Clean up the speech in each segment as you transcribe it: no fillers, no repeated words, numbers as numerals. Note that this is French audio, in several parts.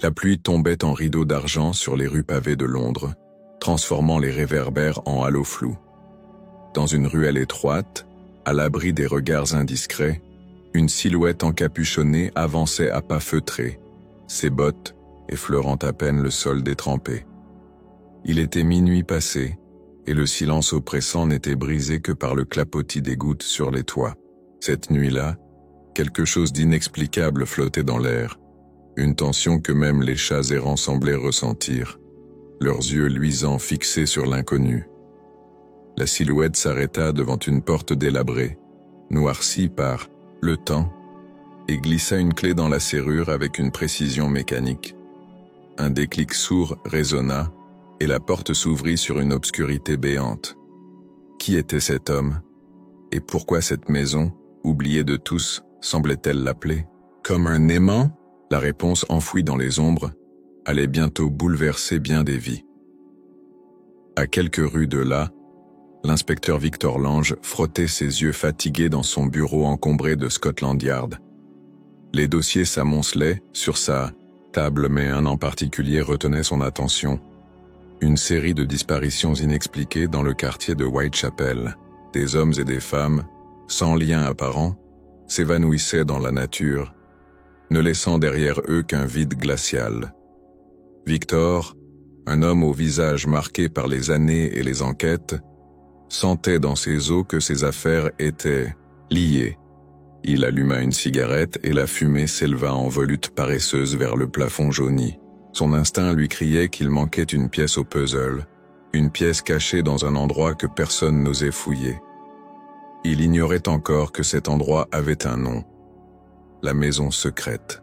La pluie tombait en rideaux d'argent sur les rues pavées de Londres, transformant les réverbères en halos flous. Dans une ruelle étroite, à l'abri des regards indiscrets, une silhouette encapuchonnée avançait à pas feutrés, ses bottes effleurant à peine le sol détrempé. Il était minuit passé, et le silence oppressant n'était brisé que par le clapotis des gouttes sur les toits. Cette nuit-là, quelque chose d'inexplicable flottait dans l'air, une tension que même les chats errants semblaient ressentir, leurs yeux luisants fixés sur l'inconnu. La silhouette s'arrêta devant une porte délabrée, noircie par le temps, et glissa une clé dans la serrure avec une précision mécanique. Un déclic sourd résonna, et la porte s'ouvrit sur une obscurité béante. Qui était cet homme? Et pourquoi cette maison, oubliée de tous, semblait-elle l'appeler? Comme un aimant? La réponse enfouie dans les ombres allait bientôt bouleverser bien des vies. À quelques rues de là, l'inspecteur Victor Lange frottait ses yeux fatigués dans son bureau encombré de Scotland Yard. Les dossiers s'amoncelaient sur sa table, mais un en particulier retenait son attention. Une série de disparitions inexpliquées dans le quartier de Whitechapel. Des hommes et des femmes, sans lien apparent, s'évanouissaient dans la nature, ne laissant derrière eux qu'un vide glacial. Victor, un homme au visage marqué par les années et les enquêtes, sentait dans ses os que ses affaires étaient liées. Il alluma une cigarette et la fumée s'éleva en volute paresseuse vers le plafond jauni. Son instinct lui criait qu'il manquait une pièce au puzzle, une pièce cachée dans un endroit que personne n'osait fouiller. Il ignorait encore que cet endroit avait un nom, la maison secrète.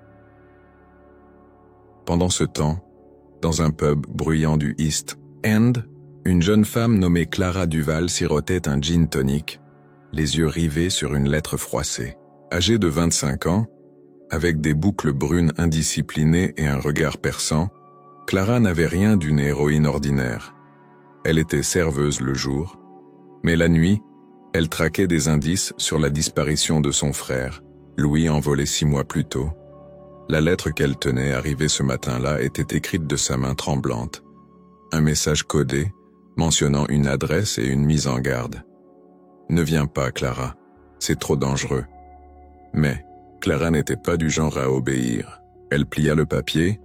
Pendant ce temps, dans un pub bruyant du East End, une jeune femme nommée Clara Duval sirotait un gin tonic, les yeux rivés sur une lettre froissée. Âgée de 25 ans, avec des boucles brunes indisciplinées et un regard perçant, Clara n'avait rien d'une héroïne ordinaire. Elle était serveuse le jour, mais la nuit, elle traquait des indices sur la disparition de son frère, Louis, envolé 6 mois plus tôt. La lettre qu'elle tenait, arrivée ce matin-là, était écrite de sa main tremblante. Un message codé, mentionnant une adresse et une mise en garde. « Ne viens pas, Clara, c'est trop dangereux. » Mais Clara n'était pas du genre à obéir. Elle plia le papier,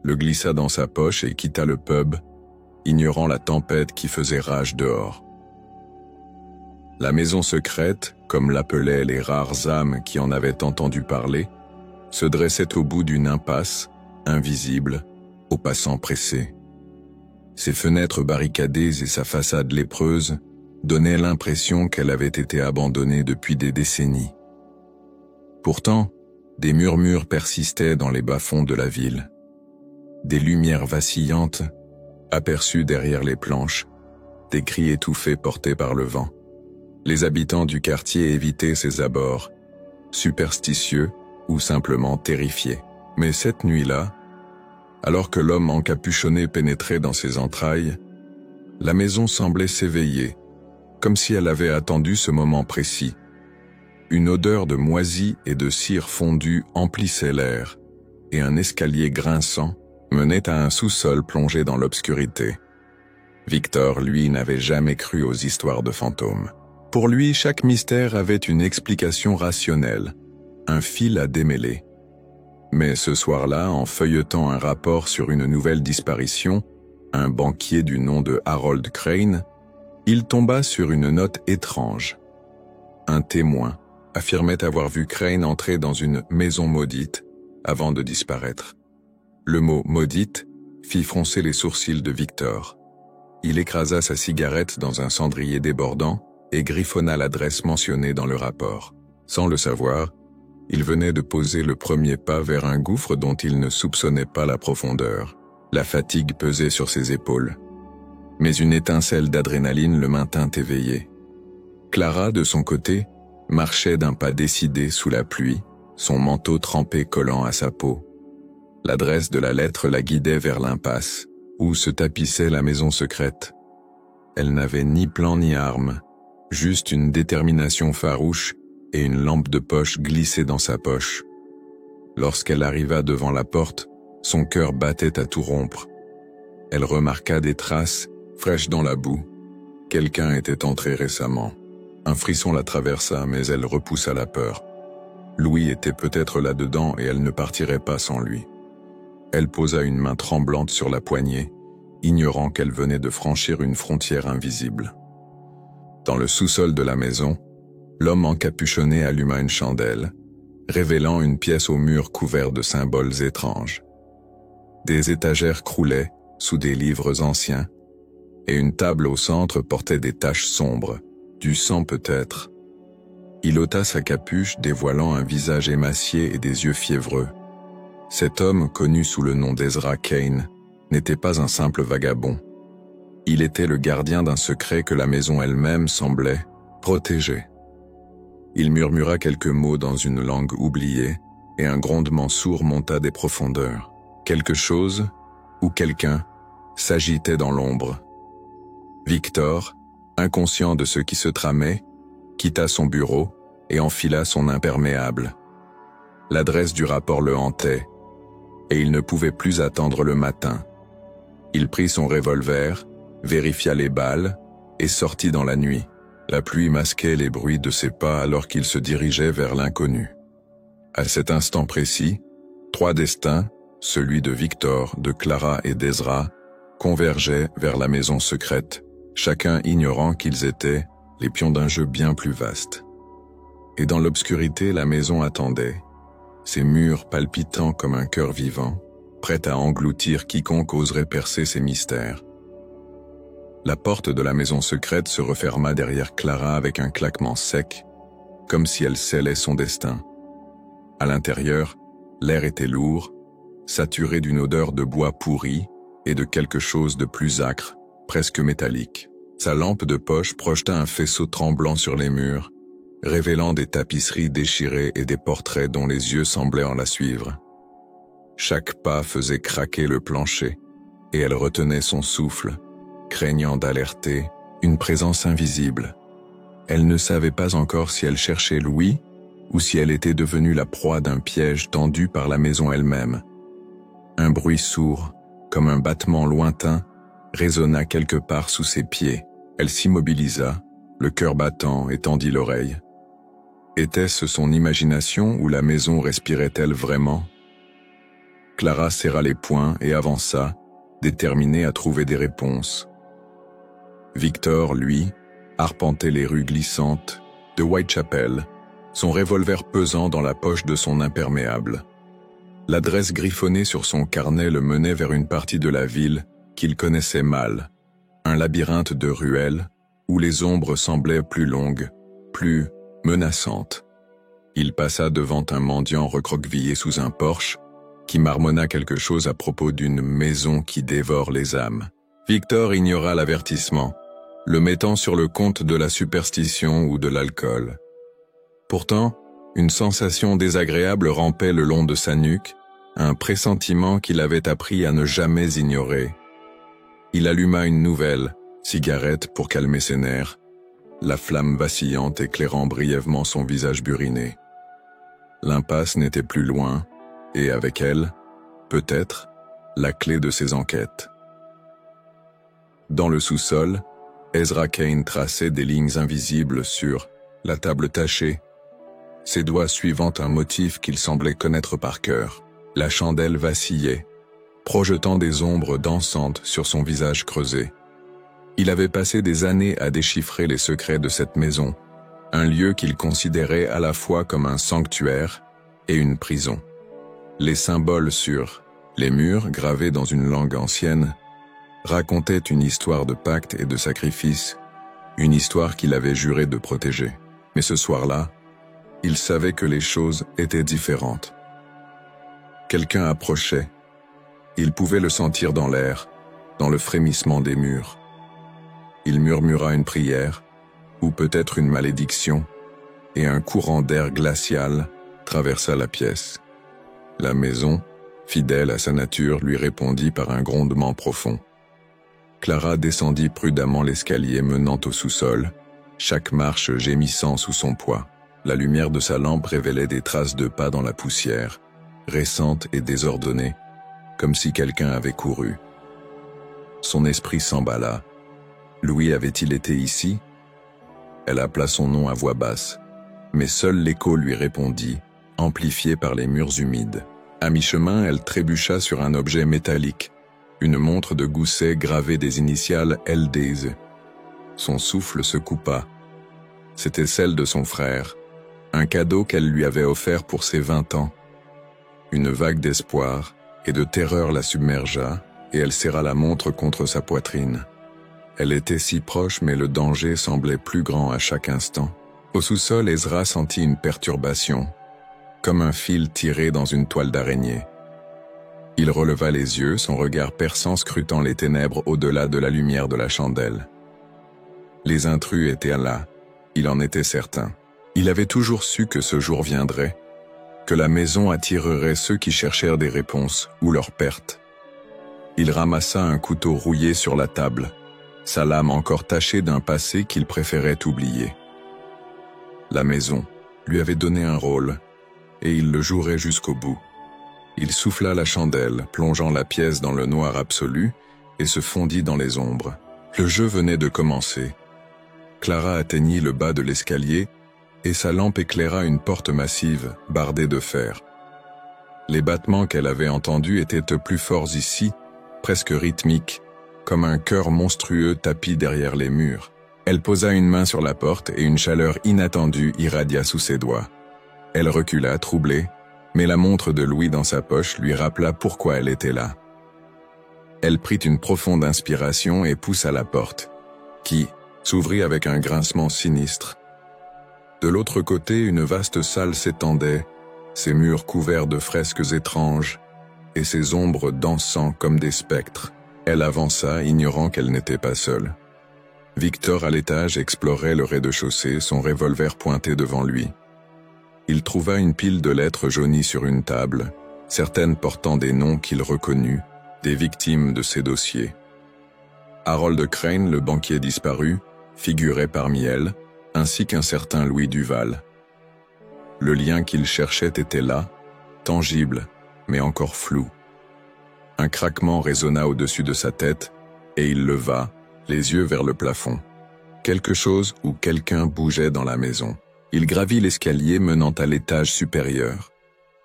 le glissa dans sa poche et quitta le pub, ignorant la tempête qui faisait rage dehors. La maison secrète, comme l'appelaient les rares âmes qui en avaient entendu parler, se dressait au bout d'une impasse, invisible, aux passants pressés. Ses fenêtres barricadées et sa façade lépreuse donnaient l'impression qu'elle avait été abandonnée depuis des décennies. Pourtant, des murmures persistaient dans les bas-fonds de la ville. Des lumières vacillantes, aperçues derrière les planches, des cris étouffés portés par le vent. Les habitants du quartier évitaient ses abords, superstitieux ou simplement terrifiés. Mais cette nuit-là, alors que l'homme encapuchonné pénétrait dans ses entrailles, la maison semblait s'éveiller, comme si elle avait attendu ce moment précis. Une odeur de moisi et de cire fondue emplissait l'air, et un escalier grinçant menait à un sous-sol plongé dans l'obscurité. Victor, lui, n'avait jamais cru aux histoires de fantômes. Pour lui, chaque mystère avait une explication rationnelle, un fil à démêler. Mais ce soir-là, en feuilletant un rapport sur une nouvelle disparition, un banquier du nom de Harold Crane, il tomba sur une note étrange. Un témoin affirmait avoir vu Crane entrer dans une maison maudite avant de disparaître. Le mot « maudite » fit froncer les sourcils de Victor. Il écrasa sa cigarette dans un cendrier débordant et griffonna l'adresse mentionnée dans le rapport. Sans le savoir, il venait de poser le premier pas vers un gouffre dont il ne soupçonnait pas la profondeur. La fatigue pesait sur ses épaules. Mais une étincelle d'adrénaline le maintint éveillé. Clara, de son côté, marchait d'un pas décidé sous la pluie, son manteau trempé collant à sa peau. L'adresse de la lettre la guidait vers l'impasse, où se tapissait la maison secrète. Elle n'avait ni plan ni arme, juste une détermination farouche et une lampe de poche glissée dans sa poche. Lorsqu'elle arriva devant la porte, Son cœur battait à tout rompre. Elle remarqua des traces, fraîches dans la boue. Quelqu'un était entré récemment. Un frisson la traversa, mais elle repoussa la peur. Louis était peut-être là-dedans et elle ne partirait pas sans lui. Elle posa une main tremblante sur la poignée, ignorant qu'elle venait de franchir une frontière invisible. Dans le sous-sol de la maison, l'homme encapuchonné alluma une chandelle, révélant une pièce au mur couvert de symboles étranges. Des étagères croulaient sous des livres anciens, et une table au centre portait des taches sombres, du sang peut-être. Il ôta sa capuche, dévoilant un visage émacié et des yeux fiévreux. Cet homme, connu sous le nom d'Ezra Kane, n'était pas un simple vagabond. Il était le gardien d'un secret que la maison elle-même semblait protéger. Il murmura quelques mots dans une langue oubliée, et un grondement sourd monta des profondeurs. Quelque chose, ou quelqu'un, s'agitait dans l'ombre. Victor, inconscient de ce qui se tramait, quitta son bureau et enfila son imperméable. L'adresse du rapport le hantait, et il ne pouvait plus attendre le matin. Il prit son revolver, vérifia les balles et sortit dans la nuit. La pluie masquait les bruits de ses pas alors qu'il se dirigeait vers l'inconnu. À cet instant précis, 3 destins, celui de Victor, de Clara et d'Ezra, convergeaient vers la maison secrète, chacun ignorant qu'ils étaient les pions d'un jeu bien plus vaste. Et dans l'obscurité, la maison attendait, ses murs palpitants comme un cœur vivant, prêt à engloutir quiconque oserait percer ses mystères. La porte de la maison secrète se referma derrière Clara avec un claquement sec, comme si elle scellait son destin. À l'intérieur, l'air était lourd, saturé d'une odeur de bois pourri et de quelque chose de plus âcre, presque métallique. Sa lampe de poche projeta un faisceau tremblant sur les murs, révélant des tapisseries déchirées et des portraits dont les yeux semblaient en la suivre. Chaque pas faisait craquer le plancher, et elle retenait son souffle, craignant d'alerter une présence invisible. Elle ne savait pas encore si elle cherchait Louis ou si elle était devenue la proie d'un piège tendu par la maison elle-même. Un bruit sourd, comme un battement lointain, résonna quelque part sous ses pieds. Elle s'immobilisa, le cœur battant, et tendit l'oreille. Était-ce son imagination ou la maison respirait-elle vraiment? Clara serra les poings et avança, déterminée à trouver des réponses. Victor, lui, arpentait les rues glissantes de Whitechapel, son revolver pesant dans la poche de son imperméable. L'adresse griffonnée sur son carnet le menait vers une partie de la ville qu'il connaissait mal, un labyrinthe de ruelles où les ombres semblaient plus longues, plus menaçantes. Il passa devant un mendiant recroquevillé sous un porche qui marmonna quelque chose à propos d'une maison qui dévore les âmes. Victor ignora l'avertissement, le mettant sur le compte de la superstition ou de l'alcool. Pourtant, une sensation désagréable rampait le long de sa nuque, un pressentiment qu'il avait appris à ne jamais ignorer. Il alluma une nouvelle cigarette pour calmer ses nerfs, la flamme vacillante éclairant brièvement son visage buriné. L'impasse n'était plus loin, et avec elle, peut-être, la clé de ses enquêtes. Dans le sous-sol, Ezra Kane traçait des lignes invisibles sur la table tachée, ses doigts suivant un motif qu'il semblait connaître par cœur. La chandelle vacillait, projetant des ombres dansantes sur son visage creusé. Il avait passé des années à déchiffrer les secrets de cette maison, un lieu qu'il considérait à la fois comme un sanctuaire et une prison. Les symboles sur les murs, gravés dans une langue ancienne, racontaient une histoire de pacte et de sacrifice, une histoire qu'il avait juré de protéger. Mais ce soir-là, il savait que les choses étaient différentes. Quelqu'un approchait. Il pouvait le sentir dans l'air, dans le frémissement des murs. Il murmura une prière, ou peut-être une malédiction, et un courant d'air glacial traversa la pièce. La maison, fidèle à sa nature, lui répondit par un grondement profond. Clara descendit prudemment l'escalier menant au sous-sol, chaque marche gémissant sous son poids. La lumière de sa lampe révélait des traces de pas dans la poussière, récentes et désordonnées, comme si quelqu'un avait couru. Son esprit s'emballa. Louis avait-il été ici? Elle appela son nom à voix basse, mais seul l'écho lui répondit, amplifié par les murs humides. À mi-chemin, elle trébucha sur un objet métallique, une montre de gousset gravée des initiales LDZ. Son souffle se coupa. C'était celle de son frère, un cadeau qu'elle lui avait offert pour ses 20 ans. Une vague d'espoir et de terreur la submergea, et elle serra la montre contre sa poitrine. Elle était si proche, mais le danger semblait plus grand à chaque instant. Au sous-sol, Ezra sentit une perturbation, comme un fil tiré dans une toile d'araignée. Il releva les yeux, son regard perçant scrutant les ténèbres au-delà de la lumière de la chandelle. Les intrus étaient là, il en était certain. Il avait toujours su que ce jour viendrait, que la maison attirerait ceux qui cherchèrent des réponses ou leur perte. Il ramassa un couteau rouillé sur la table, sa lame encore tachée d'un passé qu'il préférait oublier. La maison lui avait donné un rôle, et il le jouerait jusqu'au bout. Il souffla la chandelle, plongeant la pièce dans le noir absolu, et se fondit dans les ombres. Le jeu venait de commencer. Clara atteignit le bas de l'escalier, et sa lampe éclaira une porte massive, bardée de fer. Les battements qu'elle avait entendus étaient plus forts ici, presque rythmiques, comme un cœur monstrueux tapi derrière les murs. Elle posa une main sur la porte et une chaleur inattendue irradia sous ses doigts. Elle recula, troublée, mais la montre de Louis dans sa poche lui rappela pourquoi elle était là. Elle prit une profonde inspiration et poussa la porte, qui s'ouvrit avec un grincement sinistre. De l'autre côté, une vaste salle s'étendait, ses murs couverts de fresques étranges, et ses ombres dansant comme des spectres. Elle avança, ignorant qu'elle n'était pas seule. Victor, à l'étage, explorait le rez-de-chaussée, son revolver pointé devant lui. Il trouva une pile de lettres jaunies sur une table, certaines portant des noms qu'il reconnut, des victimes de ses dossiers. Harold Crane, le banquier disparu, figurait parmi elles, ainsi qu'un certain Louis Duval. Le lien qu'il cherchait était là, tangible, mais encore flou. Un craquement résonna au-dessus de sa tête, et il leva, les yeux vers le plafond. Quelque chose ou quelqu'un bougeait dans la maison. Il gravit l'escalier menant à l'étage supérieur,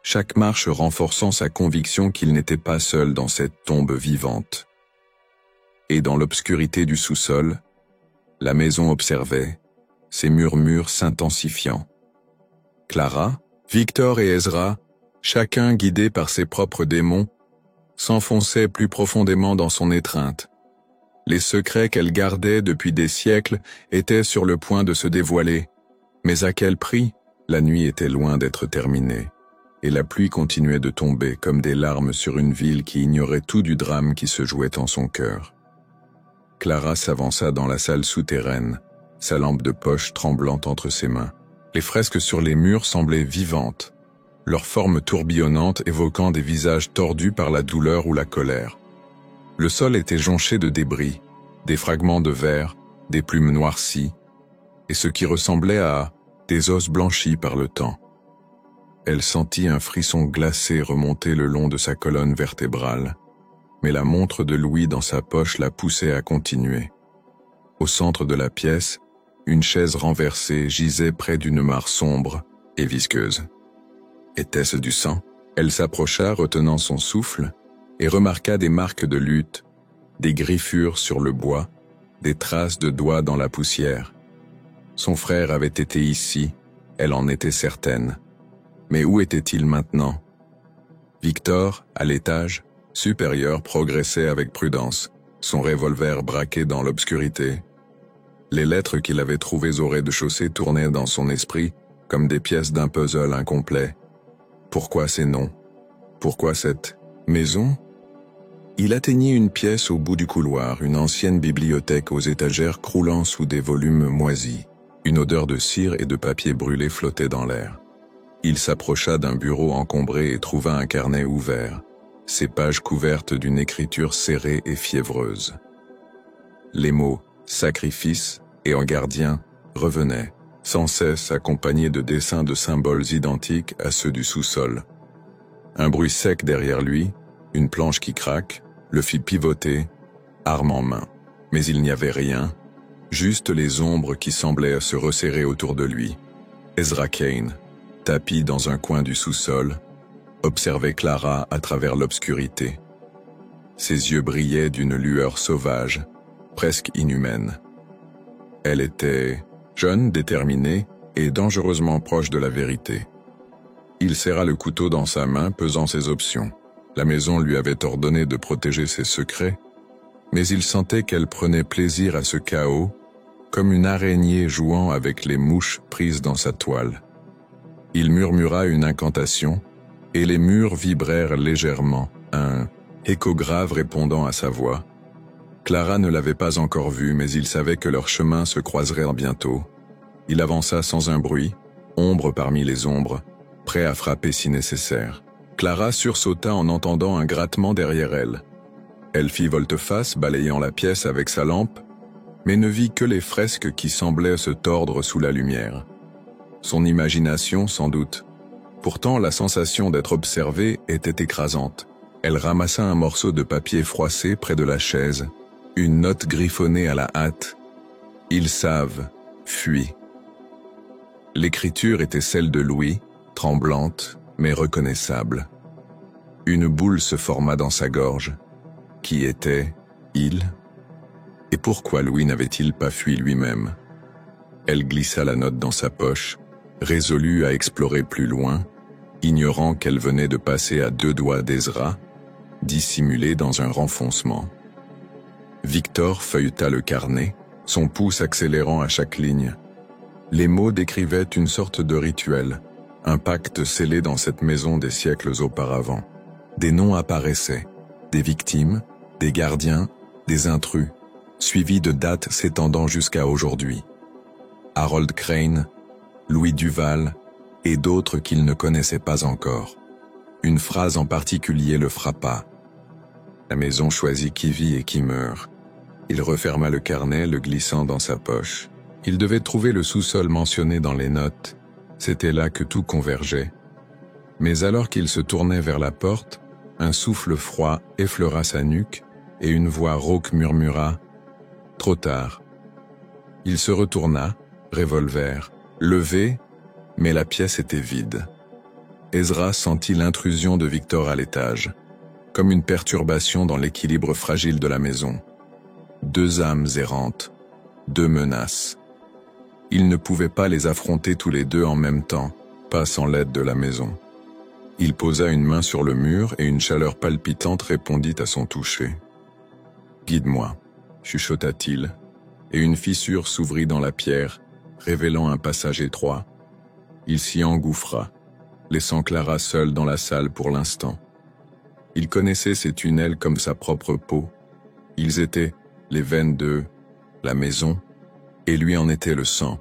chaque marche renforçant sa conviction qu'il n'était pas seul dans cette tombe vivante. Et dans l'obscurité du sous-sol, la maison observait, ses murmures s'intensifiant. Clara, Victor et Ezra, chacun guidé par ses propres démons, s'enfonçaient plus profondément dans son étreinte. Les secrets qu'elle gardait depuis des siècles étaient sur le point de se dévoiler. Mais à quel prix? La nuit était loin d'être terminée, et la pluie continuait de tomber comme des larmes sur une ville qui ignorait tout du drame qui se jouait en son cœur. Clara s'avança dans la salle souterraine, sa lampe de poche tremblant entre ses mains. Les fresques sur les murs semblaient vivantes, leurs formes tourbillonnantes évoquant des visages tordus par la douleur ou la colère. Le sol était jonché de débris, des fragments de verre, des plumes noircies, et ce qui ressemblait à des os blanchis par le temps. Elle sentit un frisson glacé remonter le long de sa colonne vertébrale, mais la montre de Louis dans sa poche la poussait à continuer. Au centre de la pièce, une chaise renversée gisait près d'une mare sombre et visqueuse. Était-ce du sang? Elle s'approcha, retenant son souffle, et remarqua des marques de lutte, des griffures sur le bois, des traces de doigts dans la poussière. Son frère avait été ici, elle en était certaine. Mais où était-il maintenant? Victor, à l'étage supérieur, progressait avec prudence, son revolver braqué dans l'obscurité. Les lettres qu'il avait trouvées au rez-de-chaussée tournaient dans son esprit comme des pièces d'un puzzle incomplet. Pourquoi ces noms? Pourquoi cette maison? Il atteignit une pièce au bout du couloir, une ancienne bibliothèque aux étagères croulant sous des volumes moisis. Une odeur de cire et de papier brûlé flottait dans l'air. Il s'approcha d'un bureau encombré et trouva un carnet ouvert, ses pages couvertes d'une écriture serrée et fiévreuse. Les mots « sacrifice » et « en gardien » revenaient, sans cesse accompagnés de dessins de symboles identiques à ceux du sous-sol. Un bruit sec derrière lui, Une planche qui craque, le fit pivoter, arme en main. Mais il n'y avait rien, juste les ombres qui semblaient se resserrer autour de lui. Ezra Kane, tapi dans un coin du sous-sol, observait Clara à travers l'obscurité. Ses yeux brillaient d'une lueur sauvage, presque inhumaine. Elle était jeune, déterminée et dangereusement proche de la vérité. Il serra le couteau dans sa main, pesant ses options. La maison lui avait ordonné de protéger ses secrets, mais il sentait qu'elle prenait plaisir à ce chaos, comme une araignée jouant avec les mouches prises dans sa toile. Il murmura une incantation, et les murs vibrèrent légèrement, un écho grave répondant à sa voix. Clara ne l'avait pas encore vu, mais il savait que leurs chemins se croiseraient bientôt. Il avança sans un bruit, ombre parmi les ombres, prêt à frapper si nécessaire. Clara sursauta en entendant un grattement derrière elle. Elle fit volte-face, balayant la pièce avec sa lampe, mais ne vit que les fresques qui semblaient se tordre sous la lumière. Son imagination, sans doute. Pourtant, la sensation d'être observée était écrasante. Elle ramassa un morceau de papier froissé près de la chaise, une note griffonnée à la hâte. « Ils savent, fuis ». L'écriture était celle de Louis, tremblante, mais reconnaissable. Une boule se forma dans sa gorge. Qui était il? Et pourquoi Louis n'avait-il pas fui lui-même? Elle glissa la note dans sa poche, résolue à explorer plus loin, ignorant qu'elle venait de passer à 2 doigts d'Ezra, dissimulé dans un renfoncement. Victor feuilleta le carnet, son pouce accélérant à chaque ligne. Les mots décrivaient une sorte de rituel, un pacte scellé dans cette maison des siècles auparavant. Des noms apparaissaient, des victimes, des gardiens, des intrus, suivis de dates s'étendant jusqu'à aujourd'hui. Harold Crane, Louis Duval et d'autres qu'il ne connaissait pas encore. Une phrase en particulier le frappa. La maison choisit qui vit et qui meurt. Il referma le carnet, le glissant dans sa poche. Il devait trouver le sous-sol mentionné dans les notes. C'était là que tout convergeait. Mais alors qu'il se tournait vers la porte, un souffle froid effleura sa nuque et une voix rauque murmura « Trop tard ». Il se retourna, revolver, levé, mais la pièce était vide. Ezra sentit l'intrusion de Victor à l'étage, comme une perturbation dans l'équilibre fragile de la maison. 2 âmes errantes, 2 menaces. Il ne pouvait pas les affronter tous les 2 en même temps, pas sans l'aide de la maison. Il posa une main sur le mur et une chaleur palpitante répondit à son toucher. « Guide-moi », chuchota-t-il, et une fissure s'ouvrit dans la pierre, révélant un passage étroit. Il s'y engouffra, laissant Clara seule dans la salle pour l'instant. Il connaissait ces tunnels comme sa propre peau. Ils étaient les veines de la maison, et lui en était le sang.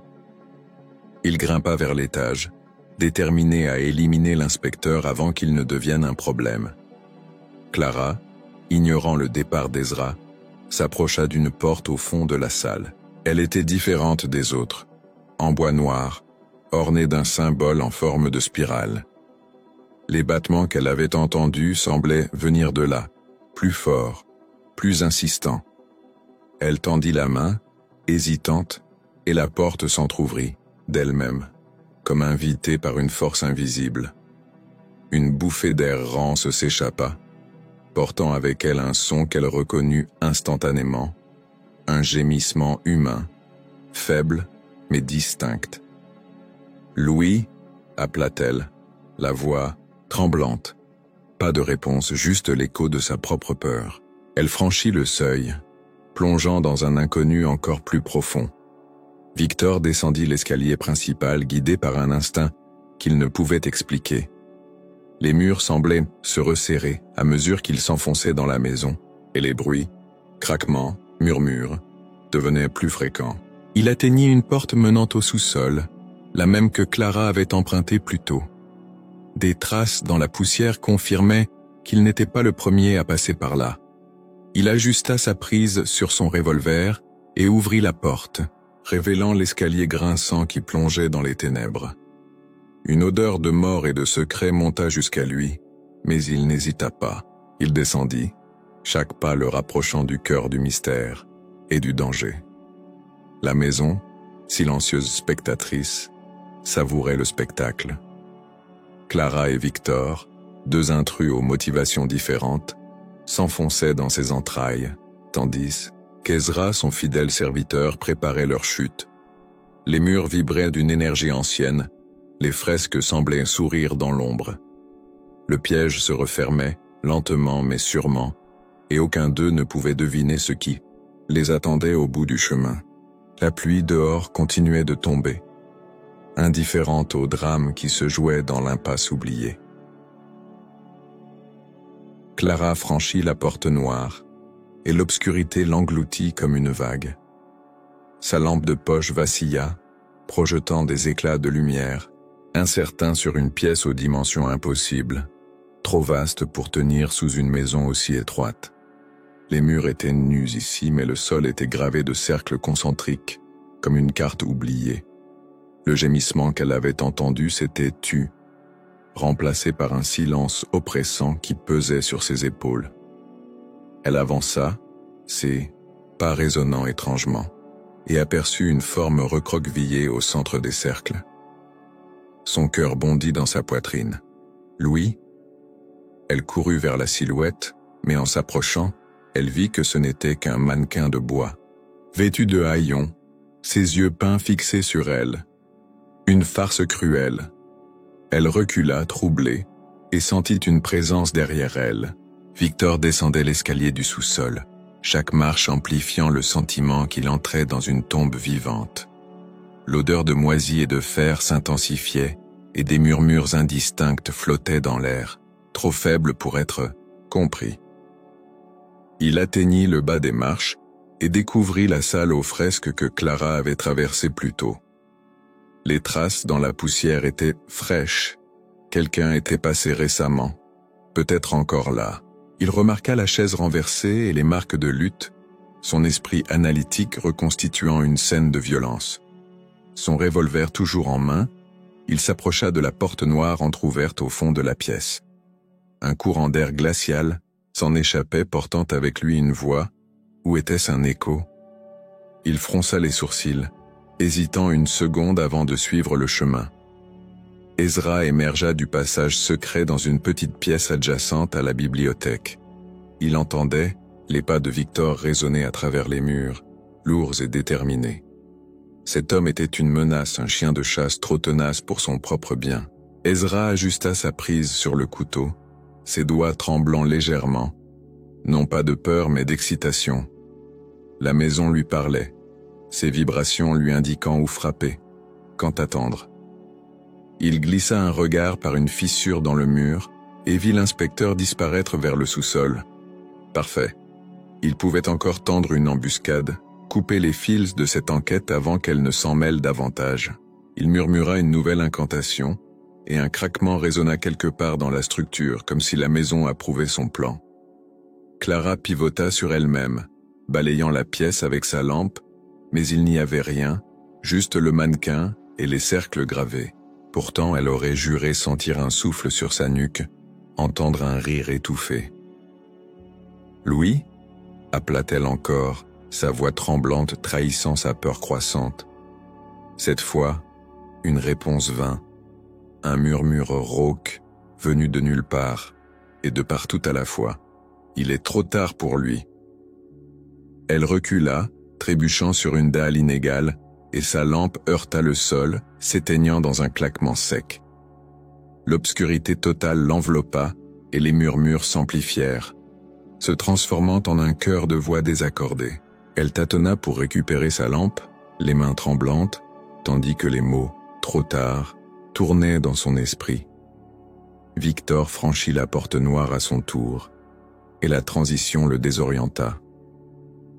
Il grimpa vers l'étage, déterminé à éliminer l'inspecteur avant qu'il ne devienne un problème. Clara, ignorant le départ d'Ezra, s'approcha d'une porte au fond de la salle. Elle était différente des autres, en bois noir, ornée d'un symbole en forme de spirale. Les battements qu'elle avait entendus semblaient venir de là, plus forts, plus insistants. Elle tendit la main, hésitante, et la porte s'entr'ouvrit, d'elle-même, comme invitée par une force invisible. Une bouffée d'air rance s'échappa, portant avec elle un son qu'elle reconnut instantanément, un gémissement humain, faible mais distinct. « Louis » appela-t-elle, la voix tremblante. Pas de réponse, juste l'écho de sa propre peur. Elle franchit le seuil, plongeant dans un inconnu encore plus profond. Victor descendit l'escalier principal, guidé par un instinct qu'il ne pouvait expliquer. Les murs semblaient se resserrer à mesure qu'il s'enfonçait dans la maison, et les bruits, craquements, murmures, devenaient plus fréquents. Il atteignit une porte menant au sous-sol, la même que Clara avait empruntée plus tôt. Des traces dans la poussière confirmaient qu'il n'était pas le premier à passer par là. Il ajusta sa prise sur son revolver et ouvrit la porte, révélant l'escalier grinçant qui plongeait dans les ténèbres. Une odeur de mort et de secret monta jusqu'à lui, mais il n'hésita pas. Il descendit, chaque pas le rapprochant du cœur du mystère et du danger. La maison, silencieuse spectatrice, savourait le spectacle. Clara et Victor, deux intrus aux motivations différentes, s'enfonçaient dans ses entrailles, tandis qu'Ezra, son fidèle serviteur, préparait leur chute. Les murs vibraient d'une énergie ancienne, les fresques semblaient sourire dans l'ombre. Le piège se refermait, lentement mais sûrement, et aucun d'eux ne pouvait deviner ce qui les attendait au bout du chemin. La pluie dehors continuait de tomber, indifférente au drame qui se jouait dans l'impasse oubliée. Clara franchit la porte noire, et l'obscurité l'engloutit comme une vague. Sa lampe de poche vacilla, projetant des éclats de lumière, incertain sur une pièce aux dimensions impossibles, trop vaste pour tenir sous une maison aussi étroite. Les murs étaient nus ici, mais le sol était gravé de cercles concentriques, comme une carte oubliée. Le gémissement qu'elle avait entendu s'était tu, remplacé par un silence oppressant qui pesait sur ses épaules. Elle avança, ses pas résonnant étrangement, et aperçut une forme recroquevillée au centre des cercles. Son cœur bondit dans sa poitrine. Louis? Elle courut vers la silhouette, mais en s'approchant, elle vit que ce n'était qu'un mannequin de bois. Vêtu de haillons, ses yeux peints fixés sur elle. Une farce cruelle. Elle recula, troublée, et sentit une présence derrière elle. Victor descendait l'escalier du sous-sol, chaque marche amplifiant le sentiment qu'il entrait dans une tombe vivante. L'odeur de moisi et de fer s'intensifiait, et des murmures indistincts flottaient dans l'air, trop faibles pour être compris. Il atteignit le bas des marches et découvrit la salle aux fresques que Clara avait traversée plus tôt. Les traces dans la poussière étaient fraîches. Quelqu'un était passé récemment, peut-être encore là. Il remarqua la chaise renversée et les marques de lutte, son esprit analytique reconstituant une scène de violence. Son revolver toujours en main, il s'approcha de la porte noire entr'ouverte au fond de la pièce. Un courant d'air glacial s'en échappait portant avec lui une voix, ou était-ce un écho? Il fronça les sourcils, hésitant une seconde avant de suivre le chemin. Ezra émergea du passage secret dans une petite pièce adjacente à la bibliothèque. Il entendait les pas de Victor résonner à travers les murs, lourds et déterminés. Cet homme était une menace, un chien de chasse trop tenace pour son propre bien. Ezra ajusta sa prise sur le couteau, ses doigts tremblant légèrement, non pas de peur mais d'excitation. La maison lui parlait, ses vibrations lui indiquant où frapper, quand attendre. Il glissa un regard par une fissure dans le mur et vit l'inspecteur disparaître vers le sous-sol. Parfait. Il pouvait encore tendre une embuscade, couper les fils de cette enquête avant qu'elle ne s'en mêle davantage. Il murmura une nouvelle incantation, et un craquement résonna quelque part dans la structure, comme si la maison approuvait son plan. Clara pivota sur elle-même, balayant la pièce avec sa lampe, mais il n'y avait rien, juste le mannequin et les cercles gravés. Pourtant, elle aurait juré sentir un souffle sur sa nuque, entendre un rire étouffé. « Louis » appela-t-elle encore, sa voix tremblante trahissant sa peur croissante. Cette fois, une réponse vint, un murmure rauque, venu de nulle part, et de partout à la fois. Il est trop tard pour lui. Elle recula, trébuchant sur une dalle inégale, et sa lampe heurta le sol, s'éteignant dans un claquement sec. L'obscurité totale l'enveloppa, et les murmures s'amplifièrent, se transformant en un chœur de voix désaccordées. Elle tâtonna pour récupérer sa lampe, les mains tremblantes, tandis que les mots, trop tard, tournaient dans son esprit. Victor franchit la porte noire à son tour, et la transition le désorienta.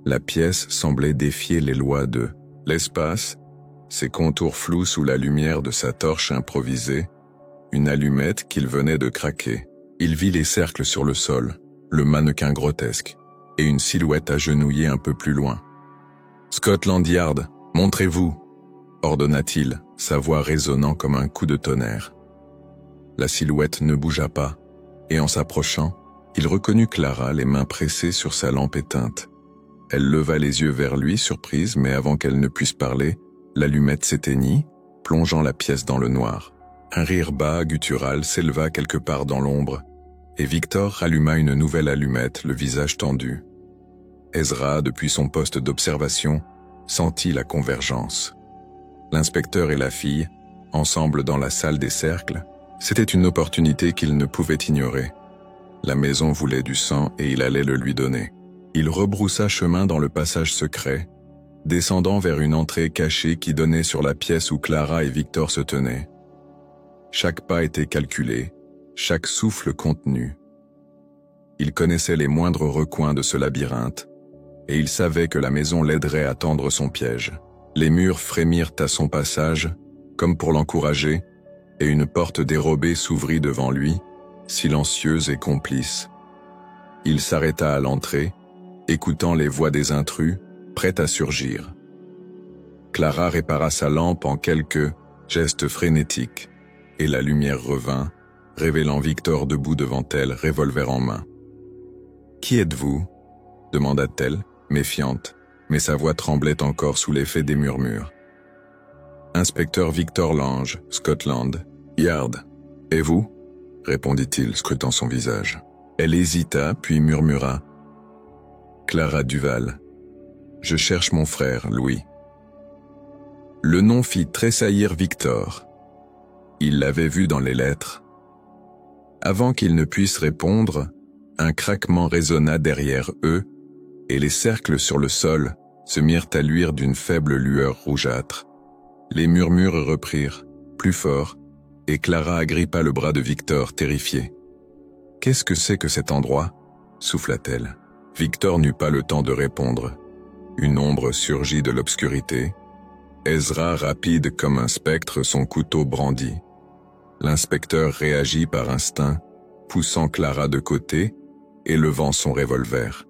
La pièce semblait défier les lois de l'espace, ses contours flous sous la lumière de sa torche improvisée, une allumette qu'il venait de craquer. Il vit les cercles sur le sol, le mannequin grotesque, et une silhouette agenouillée un peu plus loin. « Scotland Yard, montrez-vous !» ordonna-t-il, sa voix résonnant comme un coup de tonnerre. La silhouette ne bougea pas, et en s'approchant, Il reconnut Clara, les mains pressées sur sa lampe éteinte. Elle leva les yeux vers lui, surprise, mais avant qu'elle ne puisse parler, l'allumette s'éteignit, plongeant la pièce dans le noir. Un rire bas, guttural, s'éleva quelque part dans l'ombre, et Victor ralluma une nouvelle allumette, le visage tendu. Ezra, depuis son poste d'observation, sentit la convergence. L'inspecteur et la fille, ensemble dans la salle des cercles, c'était une opportunité qu'il ne pouvait ignorer. La maison voulait du sang et il allait le lui donner. Il rebroussa chemin dans le passage secret, descendant vers une entrée cachée qui donnait sur la pièce où Clara et Victor se tenaient. Chaque pas était calculé, chaque souffle contenu. Il connaissait les moindres recoins de ce labyrinthe, et il savait que la maison l'aiderait à tendre son piège. Les murs frémirent à son passage, comme pour l'encourager, et une porte dérobée s'ouvrit devant lui, silencieuse et complice. Il s'arrêta à l'entrée, écoutant les voix des intrus, prêtes à surgir. Clara répara sa lampe en quelques gestes frénétiques, et la lumière revint, révélant Victor debout devant elle, revolver en main. « Qui êtes-vous » demanda-t-elle, méfiante, mais sa voix tremblait encore sous l'effet des murmures. « Inspecteur Victor Lange, Scotland Yard. Et vous » répondit-il, scrutant son visage. Elle hésita, puis murmura. « Clara Duval. Je cherche mon frère, Louis. » Le nom fit tressaillir Victor. Il l'avait vu dans les lettres. Avant qu'il ne puisse répondre, un craquement résonna derrière eux, et les cercles sur le sol se mirent à luire d'une faible lueur rougeâtre. Les murmures reprirent, plus fort, et Clara agrippa le bras de Victor, terrifiée. « Qu'est-ce que c'est que cet endroit » souffla-t-elle. Victor n'eut pas le temps de répondre. Une ombre surgit de l'obscurité. Ezra, rapide comme un spectre, son couteau brandi. L'inspecteur réagit par instinct, poussant Clara de côté et levant son revolver.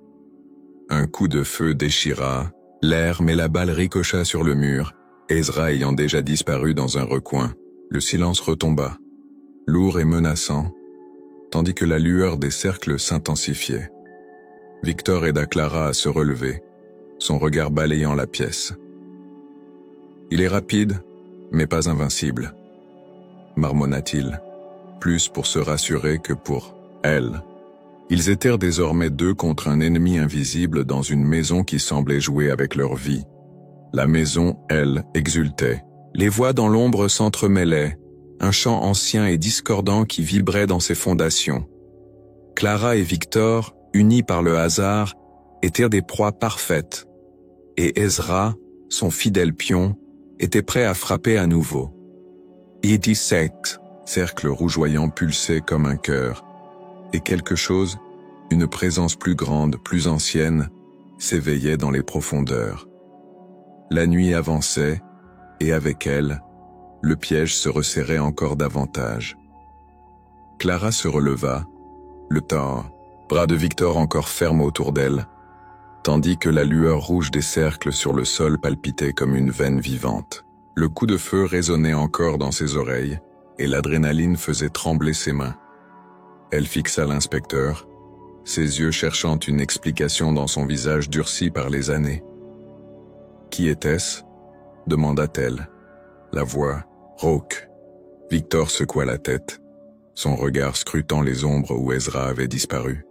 Un coup de feu déchira l'air, mais la balle ricocha sur le mur, Ezra ayant déjà disparu dans un recoin. Le silence retomba, lourd et menaçant, tandis que la lueur des cercles s'intensifiait. Victor aida Clara à se relever, son regard balayant la pièce. « Il est rapide, mais pas invincible, » marmonna-t-il, plus pour se rassurer que pour elle. Ils étaient désormais deux contre un ennemi invisible dans une maison qui semblait jouer avec leur vie. La maison, elle, exultait. Les voix dans l'ombre s'entremêlaient, un chant ancien et discordant qui vibrait dans ses fondations. Clara et Victor, unis par le hasard, étaient des proies parfaites, et Ezra, son fidèle pion, était prêt à frapper à nouveau. E17, cercle rougeoyant pulsait comme un cœur, et quelque chose, une présence plus grande, plus ancienne, s'éveillait dans les profondeurs. La nuit avançait, et avec elle, le piège se resserrait encore davantage. Clara se releva, le bras de Victor encore ferme autour d'elle, tandis que la lueur rouge des cercles sur le sol palpitait comme une veine vivante. Le coup de feu résonnait encore dans ses oreilles, et l'adrénaline faisait trembler ses mains. Elle fixa l'inspecteur, ses yeux cherchant une explication dans son visage durci par les années. « Qui était-ce » demanda-t-elle. La voix rauque. Victor secoua la tête, son regard scrutant les ombres où Ezra avait disparu.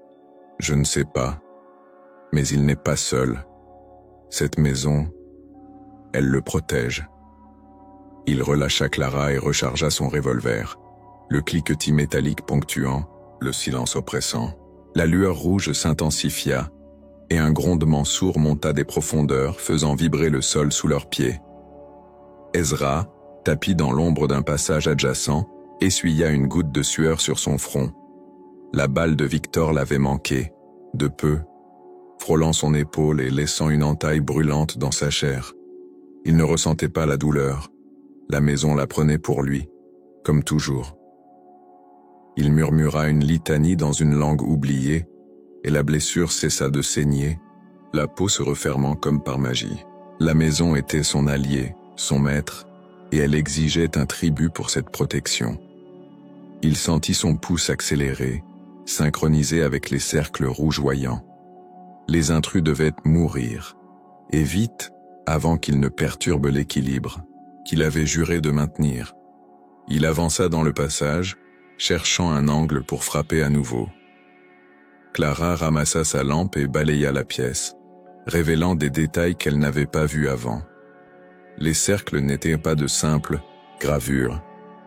« Je ne sais pas, mais il n'est pas seul. Cette maison, elle le protège. » Il relâcha Clara et rechargea son revolver, le cliquetis métallique ponctuant, le silence oppressant. La lueur rouge s'intensifia, et un grondement sourd monta des profondeurs, faisant vibrer le sol sous leurs pieds. Ezra, tapi dans l'ombre d'un passage adjacent, essuya une goutte de sueur sur son front. La balle de Victor l'avait manqué, de peu, frôlant son épaule et laissant une entaille brûlante dans sa chair. Il ne ressentait pas la douleur. La maison la prenait pour lui, comme toujours. Il murmura une litanie dans une langue oubliée, et la blessure cessa de saigner, la peau se refermant comme par magie. La maison était son allié, son maître, et elle exigeait un tribut pour cette protection. Il sentit son pouls accélérer, synchronisés avec les cercles rougeoyants. Les intrus devaient mourir, et vite, avant qu'ils ne perturbent l'équilibre qu'il avait juré de maintenir. Il avança dans le passage, cherchant un angle pour frapper à nouveau. Clara ramassa sa lampe et balaya la pièce, révélant des détails qu'elle n'avait pas vus avant. Les cercles n'étaient pas de simples gravures,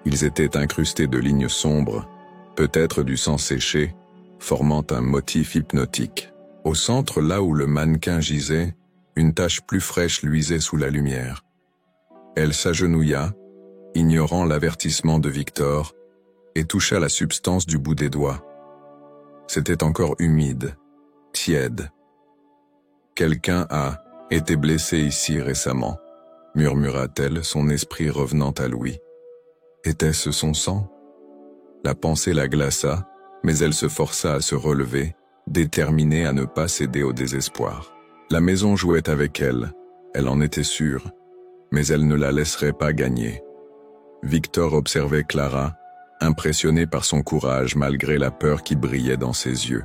ils étaient incrustés de lignes sombres, peut-être du sang séché, formant un motif hypnotique. Au centre, là où le mannequin gisait, une tache plus fraîche luisait sous la lumière. Elle s'agenouilla, ignorant l'avertissement de Victor, et toucha la substance du bout des doigts. C'était encore humide, tiède. « Quelqu'un a été blessé ici récemment », murmura-t-elle, son esprit revenant à lui. Était-ce son sang? La pensée la glaça, mais elle se força à se relever, déterminée à ne pas céder au désespoir. La maison jouait avec elle, elle en était sûre, mais elle ne la laisserait pas gagner. Victor observait Clara, impressionné par son courage malgré la peur qui brillait dans ses yeux.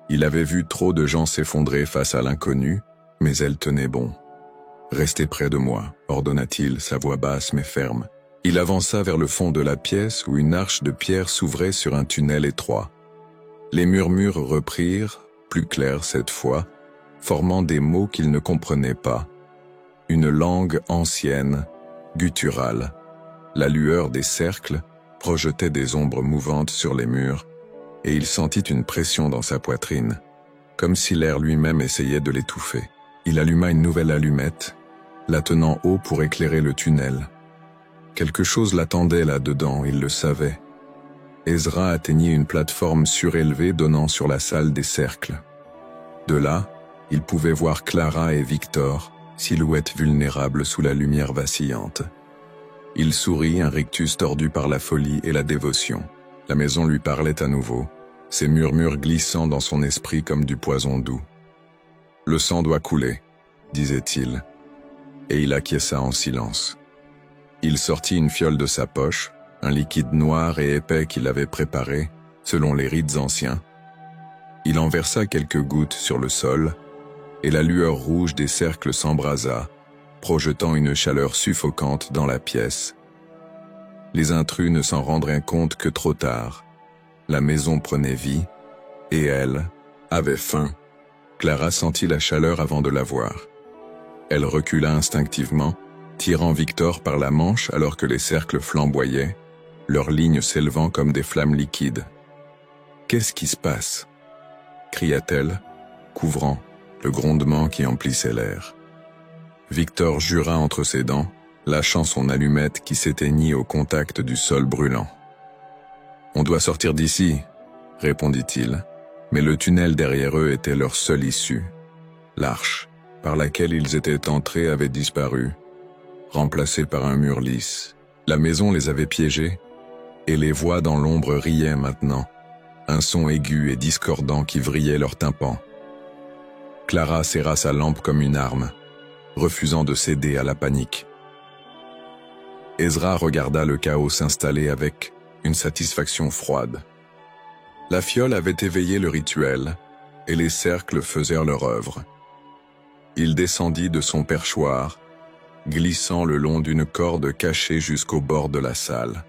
Il avait vu trop de gens s'effondrer face à l'inconnu, mais elle tenait bon. « Restez près de moi », ordonna-t-il, sa voix basse mais ferme. Il avança vers le fond de la pièce où une arche de pierre s'ouvrait sur un tunnel étroit. Les murmures reprirent, plus clairs cette fois, formant des mots qu'il ne comprenait pas. Une langue ancienne, gutturale. La lueur des cercles projetait des ombres mouvantes sur les murs, et il sentit une pression dans sa poitrine, comme si l'air lui-même essayait de l'étouffer. Il alluma une nouvelle allumette, la tenant haut pour éclairer le tunnel. Quelque chose l'attendait là-dedans, il le savait. Ezra atteignit une plateforme surélevée donnant sur la salle des cercles. De là, il pouvait voir Clara et Victor, silhouettes vulnérables sous la lumière vacillante. Il sourit, un rictus tordu par la folie et la dévotion. La maison lui parlait à nouveau, ses murmures glissant dans son esprit comme du poison doux. « Le sang doit couler », disait-il, et il acquiesça en silence. Il sortit une fiole de sa poche, un liquide noir et épais qu'il avait préparé, selon les rites anciens. Il en versa quelques gouttes sur le sol, et la lueur rouge des cercles s'embrasa, projetant une chaleur suffocante dans la pièce. Les intrus ne s'en rendraient compte que trop tard. La maison prenait vie, et elle avait faim. Clara sentit la chaleur avant de la voir. Elle recula instinctivement, tirant Victor par la manche alors que les cercles flamboyaient, leurs lignes s'élevant comme des flammes liquides. « Qu'est-ce qui se passe » cria-t-elle, couvrant le grondement qui emplissait l'air. Victor jura entre ses dents, lâchant son allumette qui s'éteignit au contact du sol brûlant. « On doit sortir d'ici » répondit-il, mais le tunnel derrière eux était leur seule issue. L'arche, par laquelle ils étaient entrés, avait disparu, remplacée par un mur lisse. La maison les avait piégés, et les voix dans l'ombre riaient maintenant, un son aigu et discordant qui vrillait leurs tympans. Clara serra sa lampe comme une arme, refusant de céder à la panique. Ezra regarda le chaos s'installer avec une satisfaction froide. La fiole avait éveillé le rituel, et les cercles faisaient leur œuvre. Il descendit de son perchoir, glissant le long d'une corde cachée jusqu'au bord de la salle.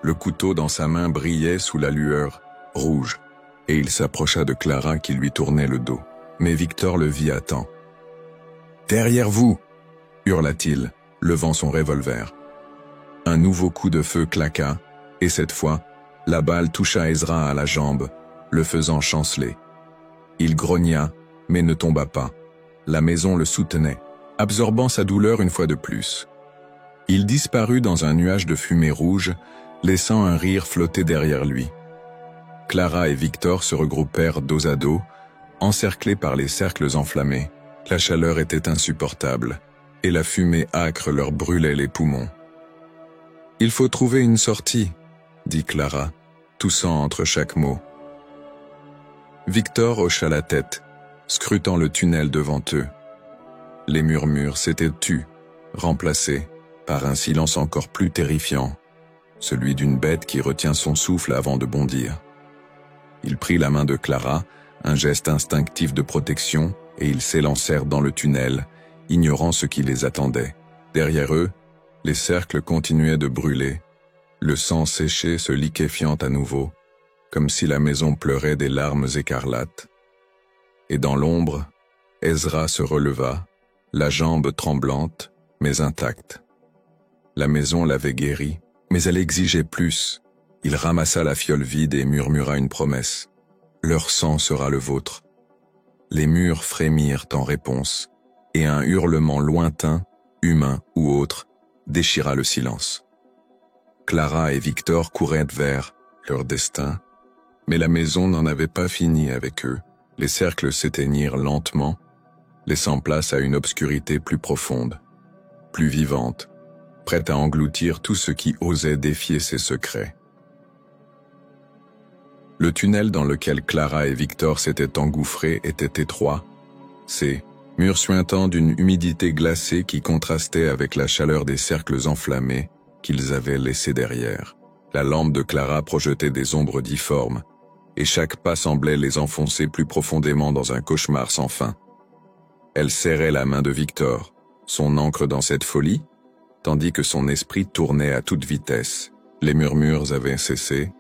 Le couteau dans sa main brillait sous la lueur rouge, et il s'approcha de Clara qui lui tournait le dos. Mais Victor le vit à temps. « Derrière vous !» hurla-t-il, levant son revolver. Un nouveau coup de feu claqua, et cette fois, la balle toucha Ezra à la jambe, le faisant chanceler. Il grogna, mais ne tomba pas. La maison le soutenait, absorbant sa douleur une fois de plus. Il disparut dans un nuage de fumée rouge, laissant un rire flotter derrière lui. Clara et Victor se regroupèrent dos à dos, encerclés par les cercles enflammés. La chaleur était insupportable, et la fumée âcre leur brûlait les poumons. « Il faut trouver une sortie », dit Clara, toussant entre chaque mot. Victor hocha la tête, scrutant le tunnel devant eux. Les murmures s'étaient tus, remplacés par un silence encore plus terrifiant, celui d'une bête qui retient son souffle avant de bondir. Il prit la main de Clara, un geste instinctif de protection, et ils s'élancèrent dans le tunnel, ignorant ce qui les attendait. Derrière eux, les cercles continuaient de brûler, le sang séché se liquéfiant à nouveau, comme si la maison pleurait des larmes écarlates. Et dans l'ombre, Ezra se releva, la jambe tremblante, mais intacte. La maison l'avait guéri, mais elle exigeait plus. Il ramassa la fiole vide et murmura une promesse. « Leur sang sera le vôtre. » Les murs frémirent en réponse, et un hurlement lointain, humain ou autre, déchira le silence. Clara et Victor couraient vers leur destin, mais la maison n'en avait pas fini avec eux. Les cercles s'éteignirent lentement, laissant place à une obscurité plus profonde, plus vivante, prête à engloutir tout ce qui osait défier ses secrets. Le tunnel dans lequel Clara et Victor s'étaient engouffrés était étroit, ses murs suintants d'une humidité glacée qui contrastait avec la chaleur des cercles enflammés qu'ils avaient laissés derrière. La lampe de Clara projetait des ombres difformes, et chaque pas semblait les enfoncer plus profondément dans un cauchemar sans fin. Elle serrait la main de Victor, son ancre dans cette folie, tandis que son esprit tournait à toute vitesse. Les murmures avaient cessé,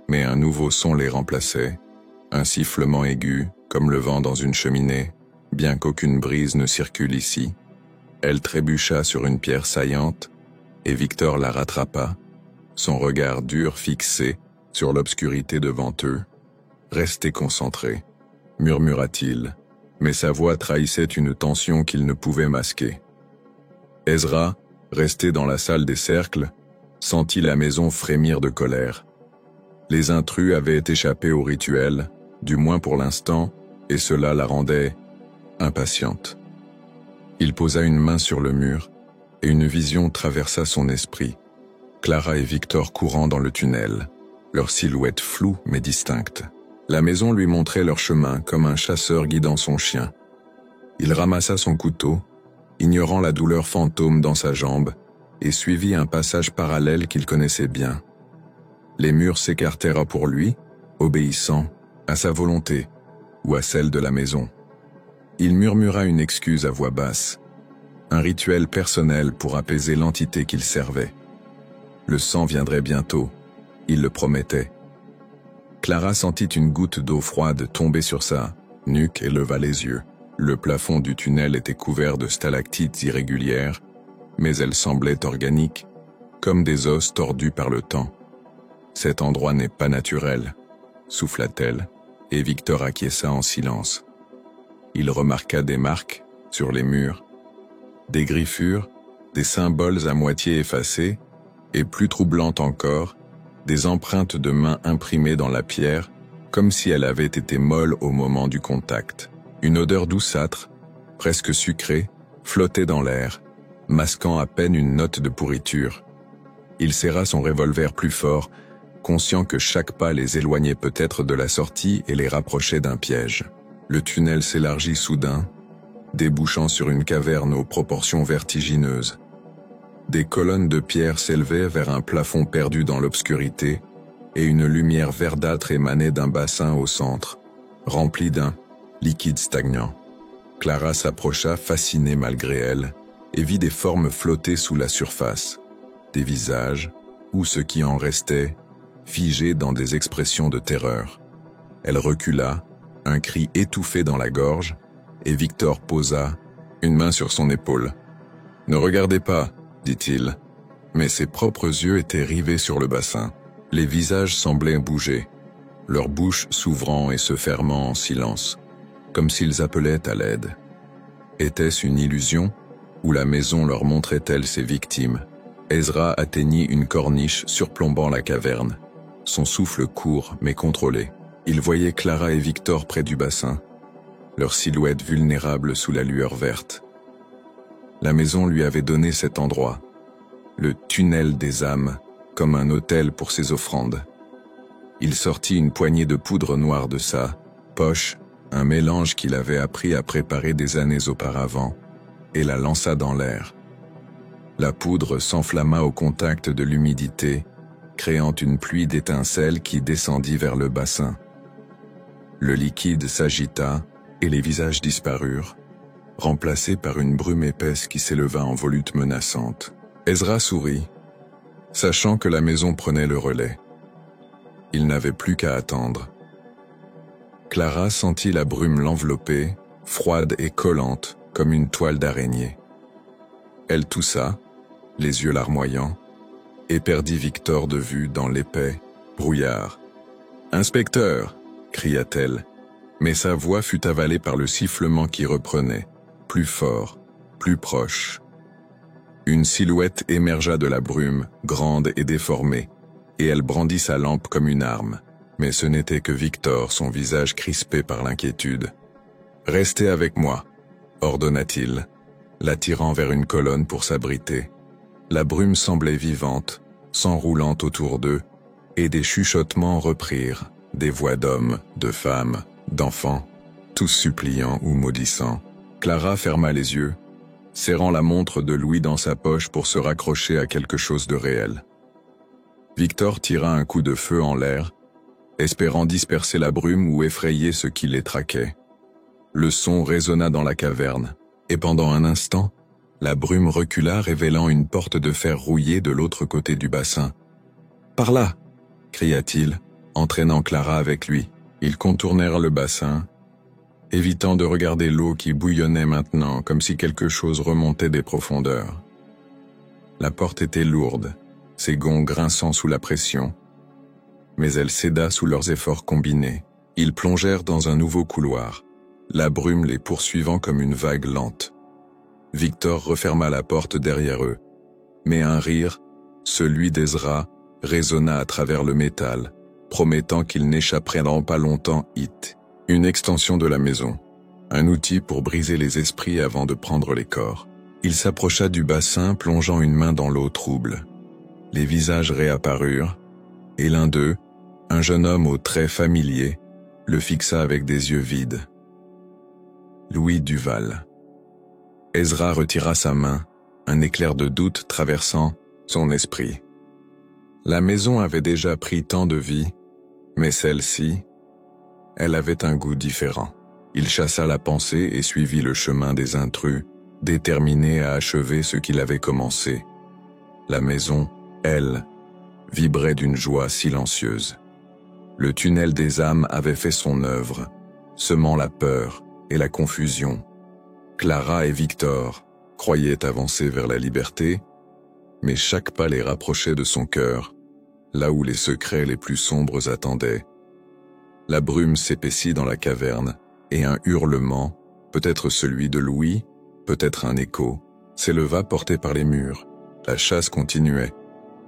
mais un nouveau son les remplaçait, un sifflement aigu, comme le vent dans une cheminée, bien qu'aucune brise ne circule ici. Elle trébucha sur une pierre saillante, et Victor la rattrapa, son regard dur fixé sur l'obscurité devant eux. « Restez concentrés », murmura-t-il, mais sa voix trahissait une tension qu'il ne pouvait masquer. Ezra, resté dans la salle des cercles, sentit la maison frémir de colère. Les intrus avaient échappé au rituel, du moins pour l'instant, et cela la rendait impatiente. Il posa une main sur le mur, et une vision traversa son esprit. Clara et Victor courant dans le tunnel, leurs silhouettes floues mais distinctes. La maison lui montrait leur chemin comme un chasseur guidant son chien. Il ramassa son couteau, ignorant la douleur fantôme dans sa jambe, et suivit un passage parallèle qu'il connaissait bien. Les murs s'écartèrent pour lui, obéissant à sa volonté ou à celle de la maison. Il murmura une excuse à voix basse, un rituel personnel pour apaiser l'entité qu'il servait. Le sang viendrait bientôt, il le promettait. Clara sentit une goutte d'eau froide tomber sur sa nuque et leva les yeux. Le plafond du tunnel était couvert de stalactites irrégulières, mais elles semblaient organiques, comme des os tordus par le temps. « Cet endroit n'est pas naturel », souffla-t-elle, et Victor acquiesça en silence. Il remarqua des marques sur les murs, des griffures, des symboles à moitié effacés, et plus troublantes encore, des empreintes de mains imprimées dans la pierre, comme si elle avait été molle au moment du contact. Une odeur douceâtre, presque sucrée, flottait dans l'air, masquant à peine une note de pourriture. Il serra son revolver plus fort, conscient que chaque pas les éloignait peut-être de la sortie et les rapprochait d'un piège. Le tunnel s'élargit soudain, débouchant sur une caverne aux proportions vertigineuses. Des colonnes de pierre s'élevaient vers un plafond perdu dans l'obscurité, et une lumière verdâtre émanait d'un bassin au centre, rempli d'un liquide stagnant. Clara s'approcha, fascinée malgré elle, et vit des formes flotter sous la surface, des visages, ou ce qui en restait, figés dans des expressions de terreur. Elle recula, un cri étouffé dans la gorge, et Victor posa une main sur son épaule. « Ne regardez pas », dit-il, mais ses propres yeux étaient rivés sur le bassin. Les visages semblaient bouger, leurs bouches s'ouvrant et se fermant en silence, comme s'ils appelaient à l'aide. Était-ce une illusion, ou la maison leur montrait-elle ses victimes? Ezra atteignit une corniche surplombant la caverne, son souffle court mais contrôlé. Il voyait Clara et Victor près du bassin, leurs silhouettes vulnérables sous la lueur verte. La maison lui avait donné cet endroit, le tunnel des âmes, comme un autel pour ses offrandes. Il sortit une poignée de poudre noire de sa poche, un mélange qu'il avait appris à préparer des années auparavant, et la lança dans l'air. La poudre s'enflamma au contact de l'humidité, créant une pluie d'étincelles qui descendit vers le bassin. Le liquide s'agita et les visages disparurent, remplacés par une brume épaisse qui s'éleva en volute menaçante. Ezra sourit, sachant que la maison prenait le relais. Il n'avait plus qu'à attendre. Clara sentit la brume l'envelopper, froide et collante, comme une toile d'araignée. Elle toussa, les yeux larmoyants, et perdit Victor de vue dans l'épais brouillard. « Inspecteur !» cria-t-elle, mais sa voix fut avalée par le sifflement qui reprenait, plus fort, plus proche. Une silhouette émergea de la brume, grande et déformée, et elle brandit sa lampe comme une arme. Mais ce n'était que Victor, son visage crispé par l'inquiétude. « Restez avec moi !» ordonna-t-il, l'attirant vers une colonne pour s'abriter. La brume semblait vivante, s'enroulant autour d'eux, et des chuchotements reprirent, des voix d'hommes, de femmes, d'enfants, tous suppliants ou maudissant. Clara ferma les yeux, serrant la montre de Louis dans sa poche pour se raccrocher à quelque chose de réel. Victor tira un coup de feu en l'air, espérant disperser la brume ou effrayer ceux qui les traquaient. Le son résonna dans la caverne, et pendant un instant, la brume recula révélant une porte de fer rouillée de l'autre côté du bassin. « Par là !» cria-t-il, entraînant Clara avec lui. Ils contournèrent le bassin, évitant de regarder l'eau qui bouillonnait maintenant comme si quelque chose remontait des profondeurs. La porte était lourde, ses gonds grinçant sous la pression, mais elle céda sous leurs efforts combinés. Ils plongèrent dans un nouveau couloir, la brume les poursuivant comme une vague lente. Victor referma la porte derrière eux, mais un rire, celui d'Ezra, résonna à travers le métal, promettant qu'ils n'échapperaient dans pas longtemps It, une extension de la maison, un outil pour briser les esprits avant de prendre les corps. Il s'approcha du bassin, plongeant une main dans l'eau trouble. Les visages réapparurent, et l'un d'eux, un jeune homme aux traits familiers, le fixa avec des yeux vides. Louis Duval. Ezra retira sa main, un éclair de doute traversant son esprit. La maison avait déjà pris tant de vie, mais celle-ci, elle avait un goût différent. Il chassa la pensée et suivit le chemin des intrus, déterminé à achever ce qu'il avait commencé. La maison, elle, vibrait d'une joie silencieuse. Le tunnel des âmes avait fait son œuvre, semant la peur et la confusion. Clara et Victor croyaient avancer vers la liberté, mais chaque pas les rapprochait de son cœur, là où les secrets les plus sombres attendaient. La brume s'épaissit dans la caverne, et un hurlement, peut-être celui de Louis, peut-être un écho, s'éleva porté par les murs. La chasse continuait,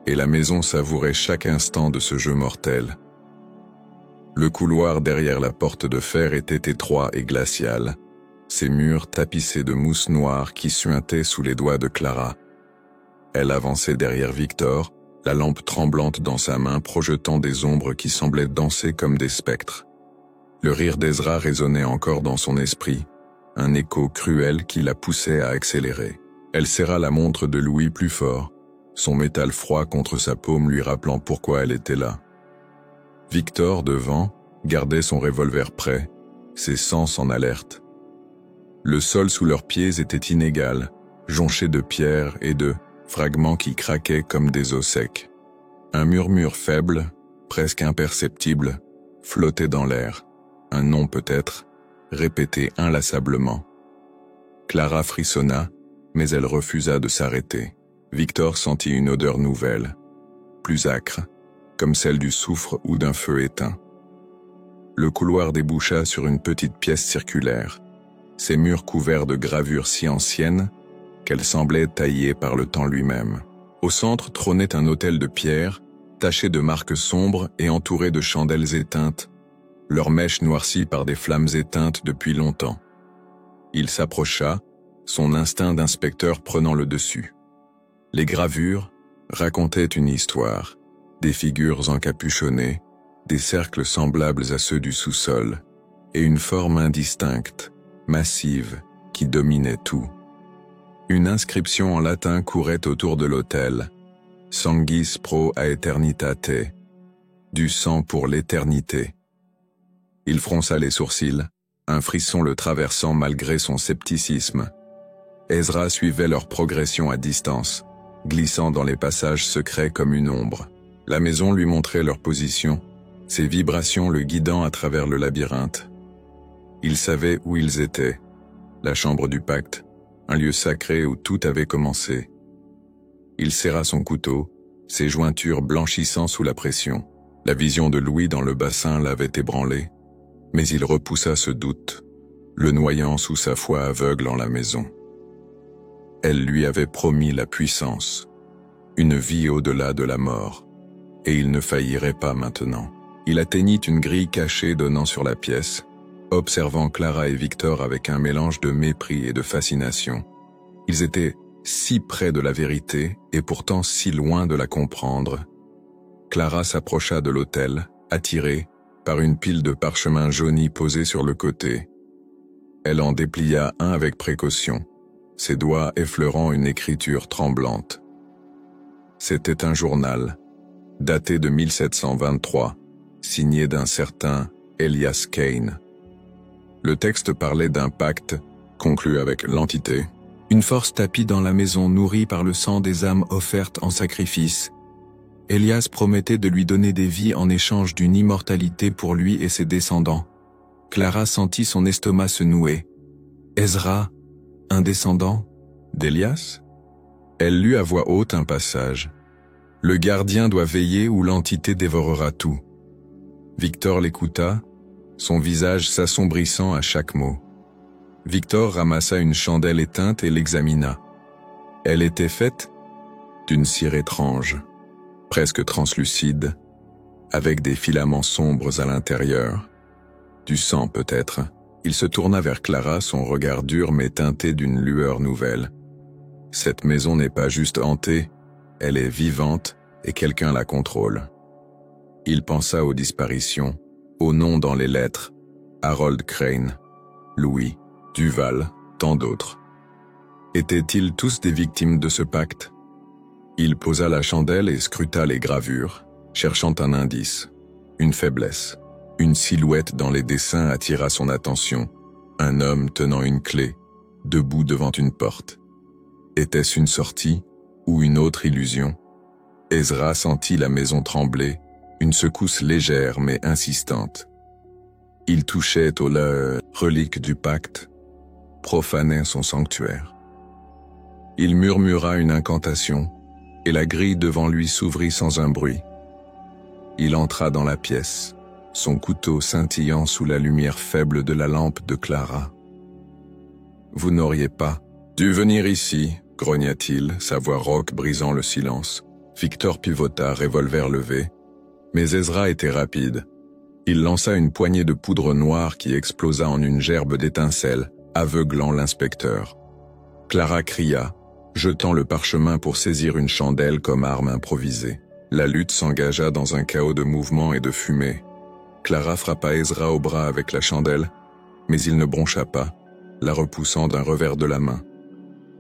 et la maison savourait chaque instant de ce jeu mortel. Le couloir derrière la porte de fer était étroit et glacial, ses murs tapissés de mousse noire qui suintaient sous les doigts de Clara. Elle avançait derrière Victor, la lampe tremblante dans sa main projetant des ombres qui semblaient danser comme des spectres. Le rire d'Ezra résonnait encore dans son esprit, un écho cruel qui la poussait à accélérer. Elle serra la montre de Louis plus fort, son métal froid contre sa paume lui rappelant pourquoi elle était là. Victor, devant, gardait son revolver prêt, ses sens en alerte. Le sol sous leurs pieds était inégal, jonché de pierres et de fragments qui craquaient comme des os secs. Un murmure faible, presque imperceptible, flottait dans l'air. Un nom peut-être, répété inlassablement. Clara frissonna, mais elle refusa de s'arrêter. Victor sentit une odeur nouvelle, plus âcre, comme celle du soufre ou d'un feu éteint. Le couloir déboucha sur une petite pièce circulaire, ses murs couverts de gravures si anciennes qu'elles semblaient taillées par le temps lui-même. Au centre trônait un autel de pierre, taché de marques sombres et entouré de chandelles éteintes, leurs mèches noircies par des flammes éteintes depuis longtemps. Il s'approcha, son instinct d'inspecteur prenant le dessus. Les gravures racontaient une histoire, des figures encapuchonnées, des cercles semblables à ceux du sous-sol, et une forme indistincte, massive, qui dominait tout. Une inscription en latin courait autour de l'autel, « Sanguis pro aeternitate », du sang pour l'éternité. Il fronça les sourcils, un frisson le traversant malgré son scepticisme. Ezra suivait leur progression à distance, glissant dans les passages secrets comme une ombre. La maison lui montrait leur position, ses vibrations le guidant à travers le labyrinthe. Il savait où ils étaient, la chambre du pacte, un lieu sacré où tout avait commencé. Il serra son couteau, ses jointures blanchissant sous la pression. La vision de Louis dans le bassin l'avait ébranlé, mais il repoussa ce doute, le noyant sous sa foi aveugle en la maison. Elle lui avait promis la puissance, une vie au-delà de la mort, et il ne faillirait pas maintenant. Il atteignit une grille cachée donnant sur la pièce, observant Clara et Victor avec un mélange de mépris et de fascination. Ils étaient si près de la vérité et pourtant si loin de la comprendre. Clara s'approcha de l'autel, attirée par une pile de parchemins jaunis posés sur le côté. Elle en déplia un avec précaution, ses doigts effleurant une écriture tremblante. C'était un journal, daté de 1723, signé d'un certain Elias Kane. Le texte parlait d'un pacte conclu avec l'entité. Une force tapie dans la maison nourrie par le sang des âmes offertes en sacrifice. Elias promettait de lui donner des vies en échange d'une immortalité pour lui et ses descendants. Clara sentit son estomac se nouer. Ezra, un descendant d'Elias? Elle lut à voix haute un passage. Le gardien doit veiller ou l'entité dévorera tout. Victor l'écouta, son visage s'assombrissant à chaque mot. Victor ramassa une chandelle éteinte et l'examina. Elle était faite d'une cire étrange, presque translucide, avec des filaments sombres à l'intérieur. Du sang peut-être. Il se tourna vers Clara, son regard dur mais teinté d'une lueur nouvelle. Cette maison n'est pas juste hantée, elle est vivante et quelqu'un la contrôle. Il pensa aux disparitions, aux noms dans les lettres, Harold Crane, Louis, Duval, tant d'autres. Étaient-ils tous des victimes de ce pacte? Il posa la chandelle et scruta les gravures, cherchant un indice, une faiblesse. Une silhouette dans les dessins attira son attention, un homme tenant une clé, debout devant une porte. Était-ce une sortie ou une autre illusion? Ezra sentit la maison trembler, une secousse légère mais insistante. Il touchait aux reliques du pacte, profanait son sanctuaire. Il murmura une incantation, et la grille devant lui s'ouvrit sans un bruit. Il entra dans la pièce, son couteau scintillant sous la lumière faible de la lampe de Clara. « Vous n'auriez pas dû venir ici », grogna-t-il, sa voix rauque brisant le silence. Victor pivota, revolver levé, mais Ezra était rapide. Il lança une poignée de poudre noire qui explosa en une gerbe d'étincelles, aveuglant l'inspecteur. Clara cria, jetant le parchemin pour saisir une chandelle comme arme improvisée. La lutte s'engagea dans un chaos de mouvements et de fumée. Clara frappa Ezra au bras avec la chandelle, mais il ne broncha pas, la repoussant d'un revers de la main.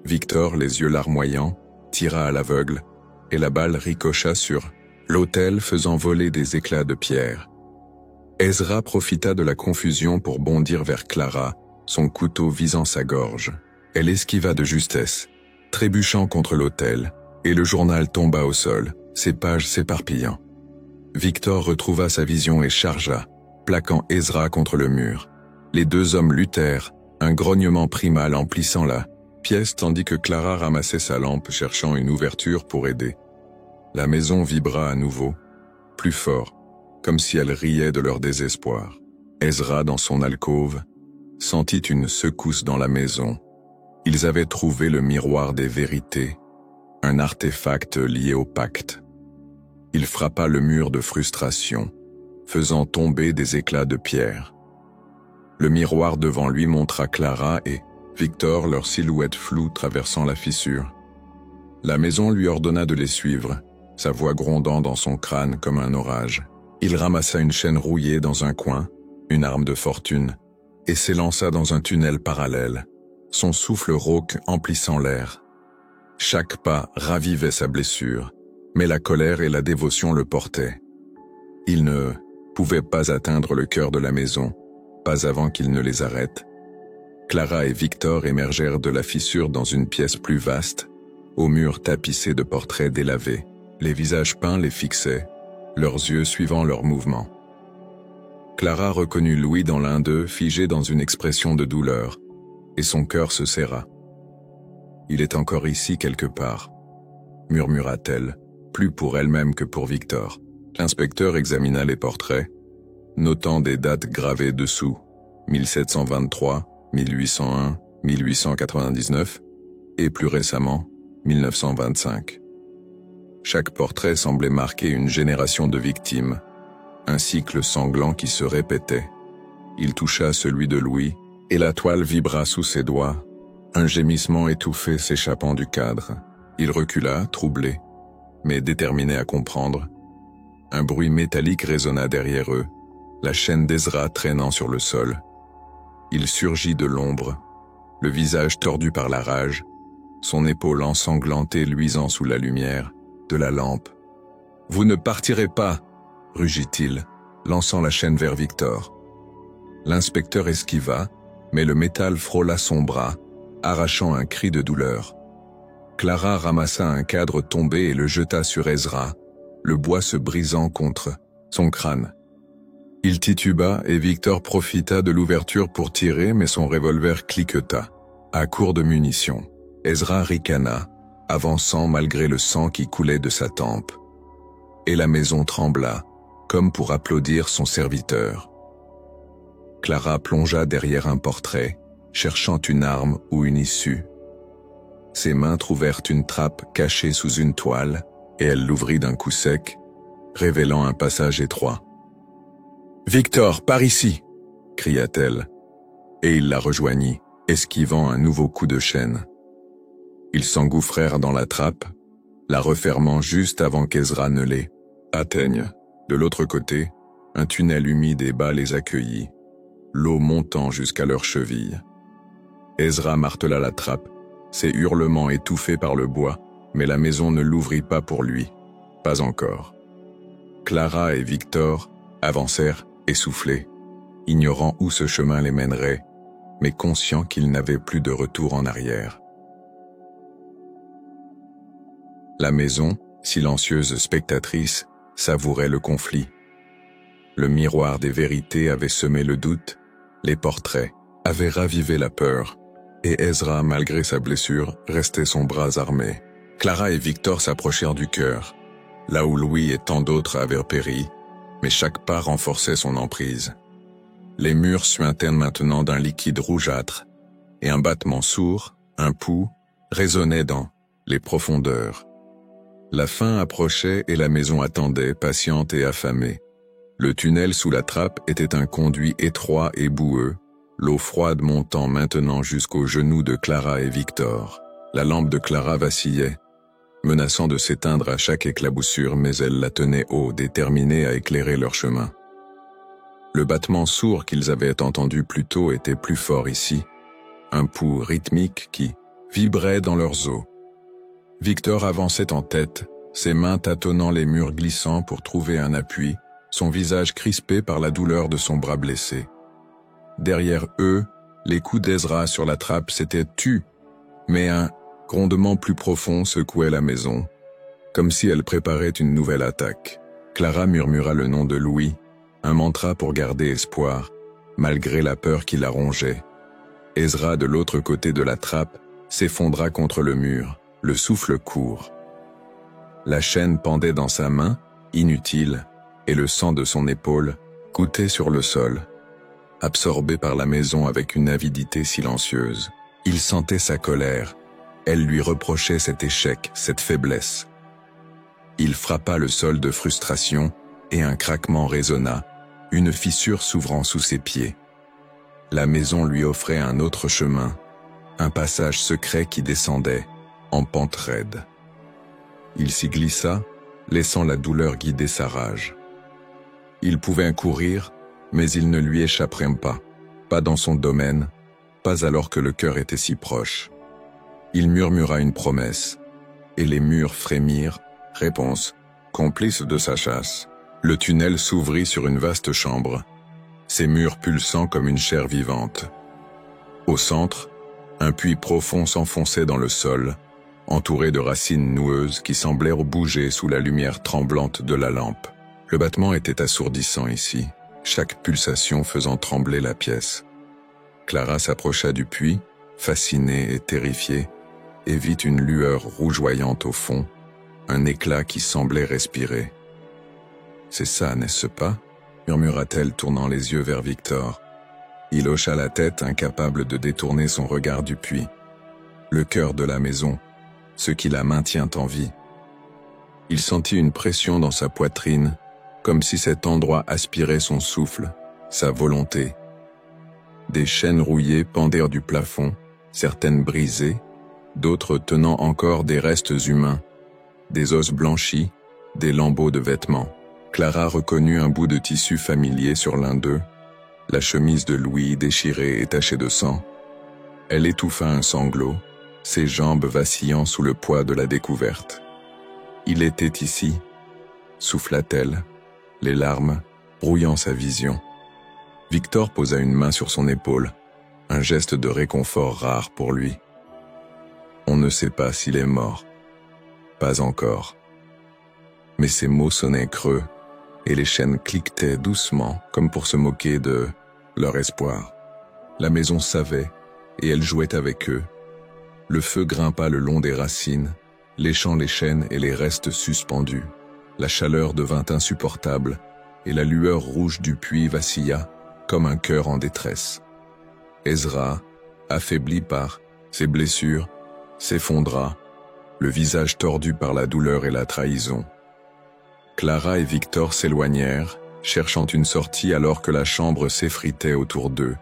Victor, les yeux larmoyants, tira à l'aveugle, et la balle ricocha sur l'autel faisant voler des éclats de pierre. Ezra profita de la confusion pour bondir vers Clara, son couteau visant sa gorge. Elle esquiva de justesse, trébuchant contre l'autel, et le journal tomba au sol, ses pages s'éparpillant. Victor retrouva sa vision et chargea, plaquant Ezra contre le mur. Les deux hommes luttèrent, un grognement primal emplissant la pièce tandis que Clara ramassait sa lampe cherchant une ouverture pour aider. La maison vibra à nouveau, plus fort, comme si elle riait de leur désespoir. Ezra, dans son alcôve, sentit une secousse dans la maison. Ils avaient trouvé le miroir des vérités, un artefact lié au pacte. Il frappa le mur de frustration, faisant tomber des éclats de pierre. Le miroir devant lui montra Clara et Victor, leur silhouette floue traversant la fissure. La maison lui ordonna de les suivre, sa voix grondant dans son crâne comme un orage. Il ramassa une chaîne rouillée dans un coin, une arme de fortune, et s'élança dans un tunnel parallèle, son souffle rauque emplissant l'air. Chaque pas ravivait sa blessure, mais la colère et la dévotion le portaient. Il ne pouvaient pas atteindre le cœur de la maison, pas avant qu'il ne les arrête. Clara et Victor émergèrent de la fissure dans une pièce plus vaste, aux murs tapissés de portraits délavés. Les visages peints les fixaient, leurs yeux suivant leurs mouvements. Clara reconnut Louis dans l'un d'eux, figé dans une expression de douleur, et son cœur se serra. « Il est encore ici quelque part », murmura-t-elle, plus pour elle-même que pour Victor. L'inspecteur examina les portraits, notant des dates gravées dessous, 1723, 1801, 1899, et plus récemment, 1925. Chaque portrait semblait marquer une génération de victimes, un cycle sanglant qui se répétait. Il toucha celui de Louis, et la toile vibra sous ses doigts, un gémissement étouffé s'échappant du cadre. Il recula, troublé, mais déterminé à comprendre. Un bruit métallique résonna derrière eux, la chaîne d'Ezra traînant sur le sol. Il surgit de l'ombre, le visage tordu par la rage, son épaule ensanglantée luisant sous la lumière de la lampe. « Vous ne partirez pas !» rugit-il, lançant la chaîne vers Victor. L'inspecteur esquiva, mais le métal frôla son bras, arrachant un cri de douleur. Clara ramassa un cadre tombé et le jeta sur Ezra, le bois se brisant contre son crâne. Il tituba et Victor profita de l'ouverture pour tirer, mais son revolver cliqueta, à court de munitions. Ezra ricana, avançant malgré le sang qui coulait de sa tempe. Et la maison trembla, comme pour applaudir son serviteur. Clara plongea derrière un portrait, cherchant une arme ou une issue. Ses mains trouvèrent une trappe cachée sous une toile, et elle l'ouvrit d'un coup sec, révélant un passage étroit. « Victor, par ici !» cria-t-elle, et il la rejoignit, esquivant un nouveau coup de chaîne. Ils s'engouffrèrent dans la trappe, la refermant juste avant qu'Ezra ne les atteigne. De l'autre côté, un tunnel humide et bas les accueillit, l'eau montant jusqu'à leurs chevilles. Ezra martela la trappe, ses hurlements étouffés par le bois, mais la maison ne l'ouvrit pas pour lui, pas encore. Clara et Victor avancèrent essoufflés, ignorant où ce chemin les mènerait, mais conscients qu'ils n'avaient plus de retour en arrière. La maison, silencieuse spectatrice, savourait le conflit. Le miroir des vérités avait semé le doute, les portraits avaient ravivé la peur, et Ezra, malgré sa blessure, restait son bras armé. Clara et Victor s'approchèrent du cœur, là où Louis et tant d'autres avaient péri, mais chaque pas renforçait son emprise. Les murs suintaient maintenant d'un liquide rougeâtre, et un battement sourd, un pouls, résonnait dans les profondeurs. La fin approchait et la maison attendait, patiente et affamée. Le tunnel sous la trappe était un conduit étroit et boueux, l'eau froide montant maintenant jusqu'aux genoux de Clara et Victor. La lampe de Clara vacillait, menaçant de s'éteindre à chaque éclaboussure, mais elle la tenait haut, déterminée à éclairer leur chemin. Le battement sourd qu'ils avaient entendu plus tôt était plus fort ici, un pouls rythmique qui vibrait dans leurs os. Victor avançait en tête, ses mains tâtonnant les murs glissants pour trouver un appui, son visage crispé par la douleur de son bras blessé. Derrière eux, les coups d'Ezra sur la trappe s'étaient tus, mais un grondement plus profond secouait la maison, comme si elle préparait une nouvelle attaque. Clara murmura le nom de Louis, un mantra pour garder espoir, malgré la peur qui la rongeait. Ezra, de l'autre côté de la trappe, s'effondra contre le mur, le souffle court. La chaîne pendait dans sa main, inutile, et le sang de son épaule gouttait sur le sol. Absorbé par la maison avec une avidité silencieuse, il sentait sa colère. Elle lui reprochait cet échec, cette faiblesse. Il frappa le sol de frustration et un craquement résonna, une fissure s'ouvrant sous ses pieds. La maison lui offrait un autre chemin, un passage secret qui descendait, en pente raide. Il s'y glissa, laissant la douleur guider sa rage. Il pouvait courir, mais il ne lui échapperait pas dans son domaine, pas alors que le cœur était si proche. Il murmura une promesse, et les murs frémirent, réponse, complice de sa chasse. Le tunnel s'ouvrit sur une vaste chambre, ses murs pulsant comme une chair vivante. Au centre, un puits profond s'enfonçait dans le sol, entouré de racines noueuses qui semblèrent bouger sous la lumière tremblante de la lampe. Le battement était assourdissant ici, chaque pulsation faisant trembler la pièce. Clara s'approcha du puits, fascinée et terrifiée, et vit une lueur rougeoyante au fond, un éclat qui semblait respirer. « C'est ça, n'est-ce pas ?» murmura-t-elle, tournant les yeux vers Victor. Il hocha la tête, incapable de détourner son regard du puits. Le cœur de la maison, ce qui la maintient en vie. Il sentit une pression dans sa poitrine, comme si cet endroit aspirait son souffle, sa volonté. Des chaînes rouillées pendirent du plafond, certaines brisées, d'autres tenant encore des restes humains, des os blanchis, des lambeaux de vêtements. Clara reconnut un bout de tissu familier sur l'un d'eux, la chemise de Louis déchirée et tachée de sang. Elle étouffa un sanglot, ses jambes vacillant sous le poids de la découverte. « Il était ici », souffla-t-elle, les larmes brouillant sa vision. Victor posa une main sur son épaule, un geste de réconfort rare pour lui. On ne sait pas s'il est mort. Pas encore. Mais ses mots sonnaient creux, et les chaînes cliquetaient doucement, comme pour se moquer de leur espoir. La maison savait, et elle jouait avec eux. Le feu grimpa le long des racines, léchant les chaînes et les restes suspendus. La chaleur devint insupportable, et la lueur rouge du puits vacilla, comme un cœur en détresse. Ezra, affaibli par ses blessures, s'effondra, le visage tordu par la douleur et la trahison. Clara et Victor s'éloignèrent, cherchant une sortie alors que la chambre s'effritait autour d'eux.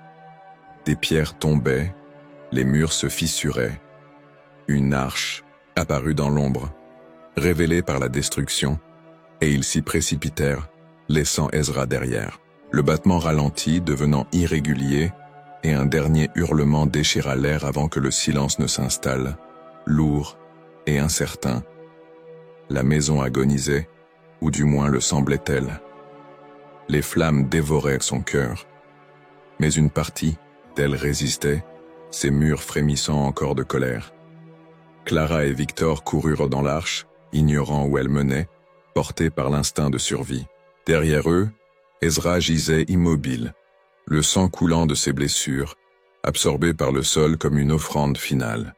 Des pierres tombaient, les murs se fissuraient. Une arche apparut dans l'ombre, révélée par la destruction, et ils s'y précipitèrent, laissant Ezra derrière. Le battement ralentit, devenant irrégulier, et un dernier hurlement déchira l'air avant que le silence ne s'installe, lourd et incertain. La maison agonisait, ou du moins le semblait-elle. Les flammes dévoraient son cœur, mais une partie d'elle résistait, ses murs frémissant encore de colère. Clara et Victor coururent dans l'arche, ignorant où elle menait, portés par l'instinct de survie. Derrière eux, Ezra gisait immobile, le sang coulant de ses blessures, absorbé par le sol comme une offrande finale.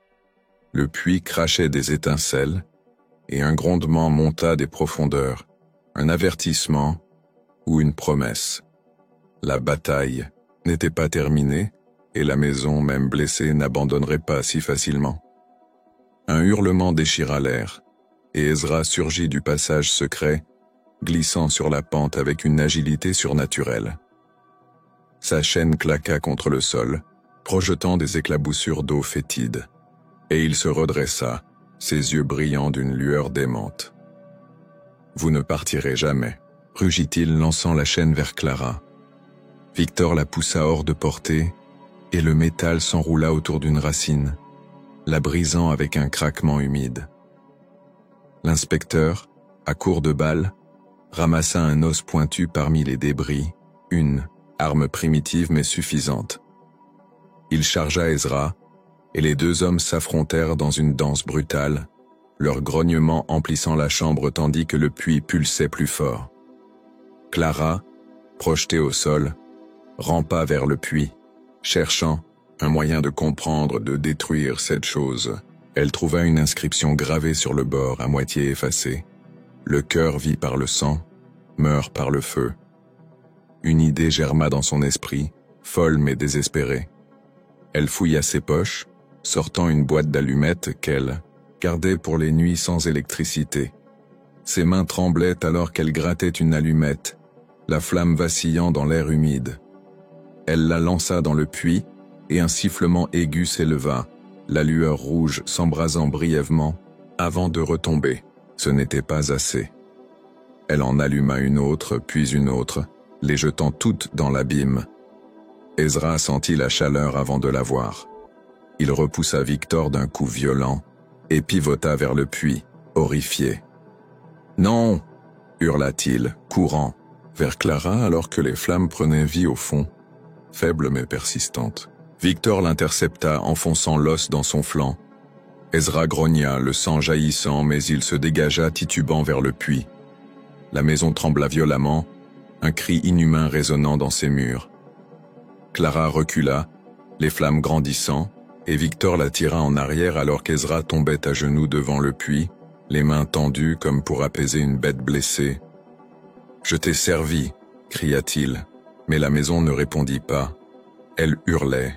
Le puits crachait des étincelles, et un grondement monta des profondeurs, un avertissement ou une promesse. La bataille n'était pas terminée, et la maison, même blessée, n'abandonnerait pas si facilement. Un hurlement déchira l'air, et Ezra surgit du passage secret, glissant sur la pente avec une agilité surnaturelle. Sa chaîne claqua contre le sol, projetant des éclaboussures d'eau fétide, et il se redressa, ses yeux brillants d'une lueur démente. « Vous ne partirez jamais », rugit-il, lançant la chaîne vers Clara. Victor la poussa hors de portée, et le métal s'enroula autour d'une racine, la brisant avec un craquement humide. L'inspecteur, à court de balles, ramassa un os pointu parmi les débris, une arme primitive mais suffisante. Il chargea Ezra, et les deux hommes s'affrontèrent dans une danse brutale, leur grognement emplissant la chambre tandis que le puits pulsait plus fort. Clara, projetée au sol, rampa vers le puits, cherchant un moyen de comprendre, de détruire cette chose. Elle trouva une inscription gravée sur le bord, à moitié effacée. Le cœur vit par le sang, meurt par le feu. Une idée germa dans son esprit, folle mais désespérée. Elle fouilla ses poches, sortant une boîte d'allumettes qu'elle gardait pour les nuits sans électricité. Ses mains tremblaient alors qu'elle grattait une allumette, la flamme vacillant dans l'air humide. Elle la lança dans le puits, et un sifflement aigu s'éleva, la lueur rouge s'embrasant brièvement, avant de retomber. Ce n'était pas assez. Elle en alluma une autre, puis une autre, les jetant toutes dans l'abîme. Ezra sentit la chaleur avant de la voir. Il repoussa Victor d'un coup violent, et pivota vers le puits, horrifié. « Non !» hurla-t-il, courant vers Clara alors que les flammes prenaient vie au fond, faible mais persistante. Victor l'intercepta, enfonçant l'os dans son flanc. Ezra grogna, le sang jaillissant, mais il se dégagea titubant vers le puits. La maison trembla violemment, un cri inhumain résonnant dans ses murs. Clara recula, les flammes grandissant, et Victor la tira en arrière alors qu'Ezra tombait à genoux devant le puits, les mains tendues comme pour apaiser une bête blessée. « Je t'ai servi » cria-t-il, mais la maison ne répondit pas. Elle hurlait,